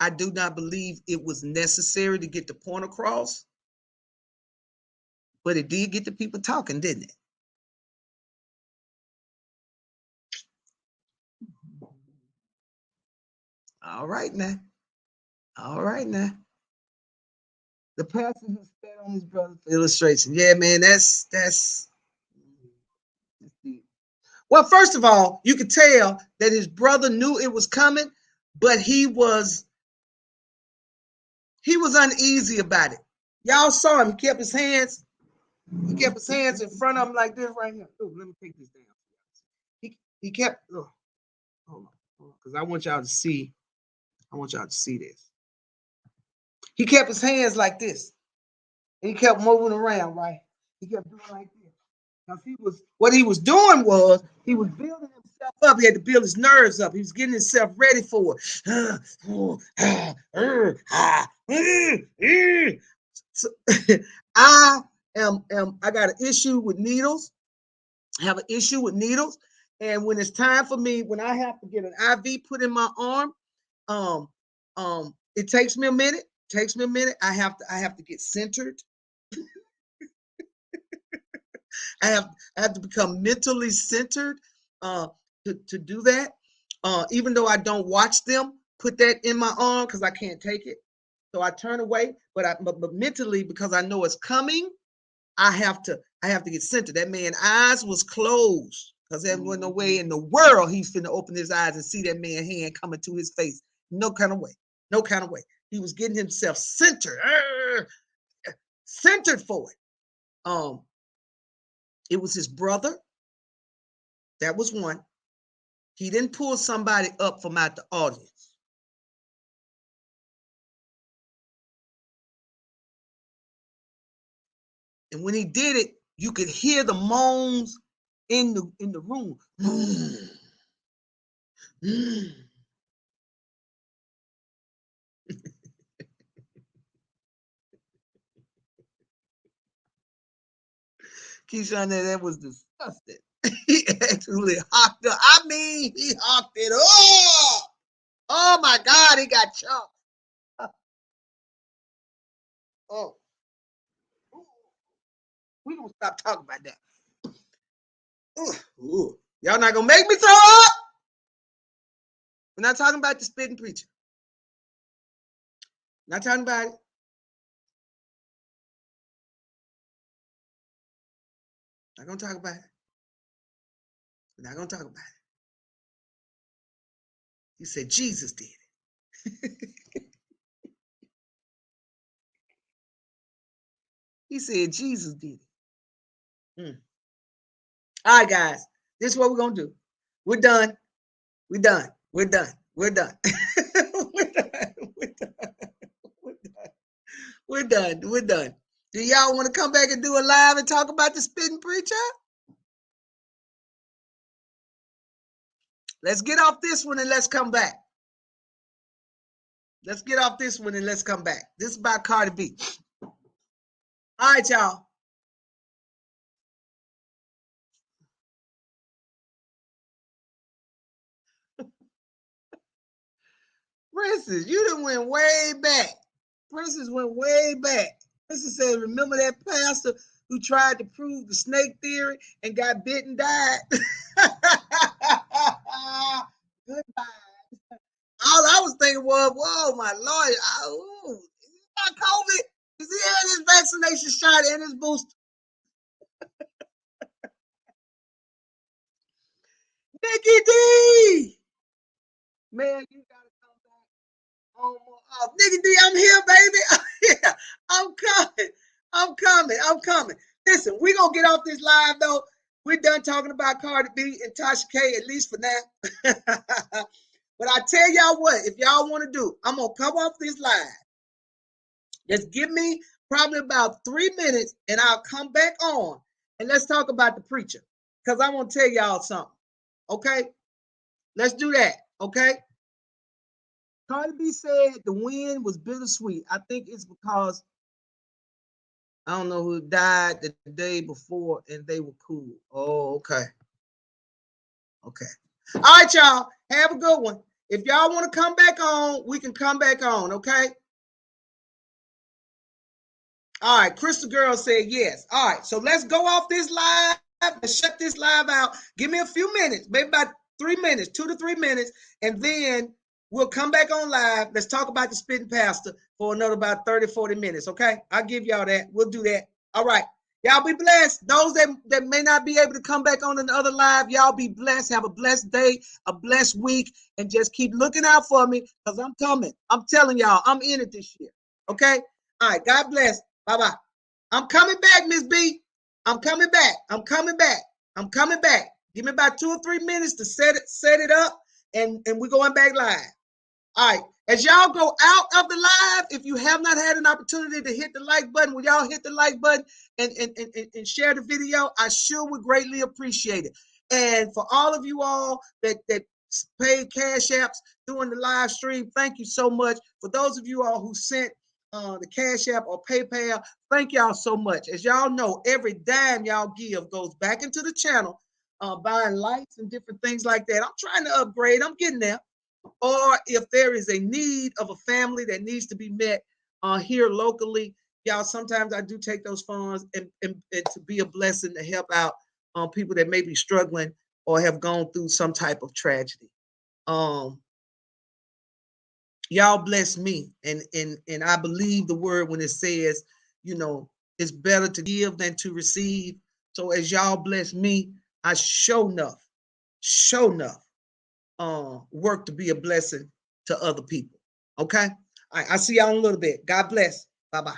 I do not believe it was necessary to get the point across, but it did get the people talking, didn't it? All right now. All right now. The pastor who spat on his brother for illustration. Yeah, man, that's well, first of all, you could tell that his brother knew it was coming, but he was uneasy about it. Y'all saw him. He kept his hands in front of him like this right here. Oh, let me take this down. He kept hold on, because I want y'all to see. I want y'all to see this. He kept his hands like this. And he kept moving around, right? He kept doing like this. Because what he was doing was he was building himself up. He had to build his nerves up. He was getting himself ready for it. So, I got an issue with needles. I have an issue with needles. And when it's time for me, when I have to get an IV put in my arm, um, it takes me a minute. Takes me a minute. I have to get centered. I have to become mentally centered uh, to do that. Even though I don't watch them put that in my arm because I can't take it, so I turn away. But mentally, because I know it's coming, I have to get centered. That man's eyes was closed because there was no way in the world he's finna open his eyes and see that man's hand coming to his face. No kind of way. No kind of way. He was getting himself centered, centered for it. Um, it was his brother. That was one. He didn't pull somebody up from out the audience. And when he did it, you could hear the moans in the room. Keyshawn, that was disgusting. He actually hawked up. I mean, he hawked it up. Oh my God, he got chunked. Oh, we don't stop talking about that. Ooh. Y'all not gonna make me throw up. We're not talking about the spitting preacher. Not talking about it. Not gonna talk about it. We're not gonna talk about it. He said Jesus did it. He said Jesus did it. All right, guys. This is what we're gonna do. We're done. We're done. We're done. We're done. We're done. We're done. We're done. We're done. We're done. Do y'all want to come back and do a live and talk about the spitting preacher? Let's get off this one and let's come back. Let's get off this one and let's come back. This is about CardiB. All right, y'all. Princess, you done went way back. Princess went way back. Princess said, remember that pastor who tried to prove the snake theory and got bit and died? Goodbye. All I was thinking was, whoa, my Lord, is he got COVID? Is he had his vaccination shot and his booster? Nikki D! Man, you gotta come back. Oh, Nikki D, I'm here, baby. Yeah, I'm coming. I'm coming. I'm coming. Listen, we're gonna get off this live though. We're done talking about CardiB and Tasha K, at least for now. But I tell y'all what, if y'all want to do, I'm gonna come off this live. Just give me probably about 3 minutes and I'll come back on and let's talk about the preacher. Because I want to tell y'all something. Okay? Let's do that. Okay? CardiB said the win was bittersweet. I think it's because I don't know who died the day before and they were cool. Oh, okay. Okay. All right, y'all. Have a good one. If y'all want to come back on, we can come back on. Okay? All right, Crystal Girl said yes. All right, so let's go off this live and shut this live out. Give me a few minutes, maybe about 3 minutes, 2 to 3 minutes, and then we'll come back on live. Let's talk about the spitting pastor for another about 30, 40 minutes, okay? I'll give y'all that. We'll do that. All right. Y'all be blessed. Those that may not be able to come back on another live, y'all be blessed. Have a blessed day, a blessed week, and just keep looking out for me because I'm coming. I'm telling y'all, I'm in it this year, okay? All right, God bless. Bye-bye. I'm coming back, Miss B. I'm coming back. I'm coming back. I'm coming back. Give me about 2 or 3 minutes to set it up, and we're going back live. All right. As y'all go out of the live, if you have not had an opportunity to hit the like button, will y'all hit the like button and share the video? I sure would greatly appreciate it. And for all of you all that paid cash apps during the live stream, thank you so much. For those of you all who sent the Cash App or PayPal, thank y'all so much. As y'all know, every dime y'all give goes back into the channel, buying lights and different things like that. I'm trying to upgrade. I'm getting there. Or if there is a need of a family that needs to be met here locally, y'all, sometimes I do take those funds and to be a blessing to help out people that may be struggling or have gone through some type of tragedy. Y'all bless me, and I believe the word when it says, you know, it's better to give than to receive. So as y'all bless me, I show enough work to be a blessing to other people. Okay. All right, I'll see y'all in a little bit. God bless. Bye-bye.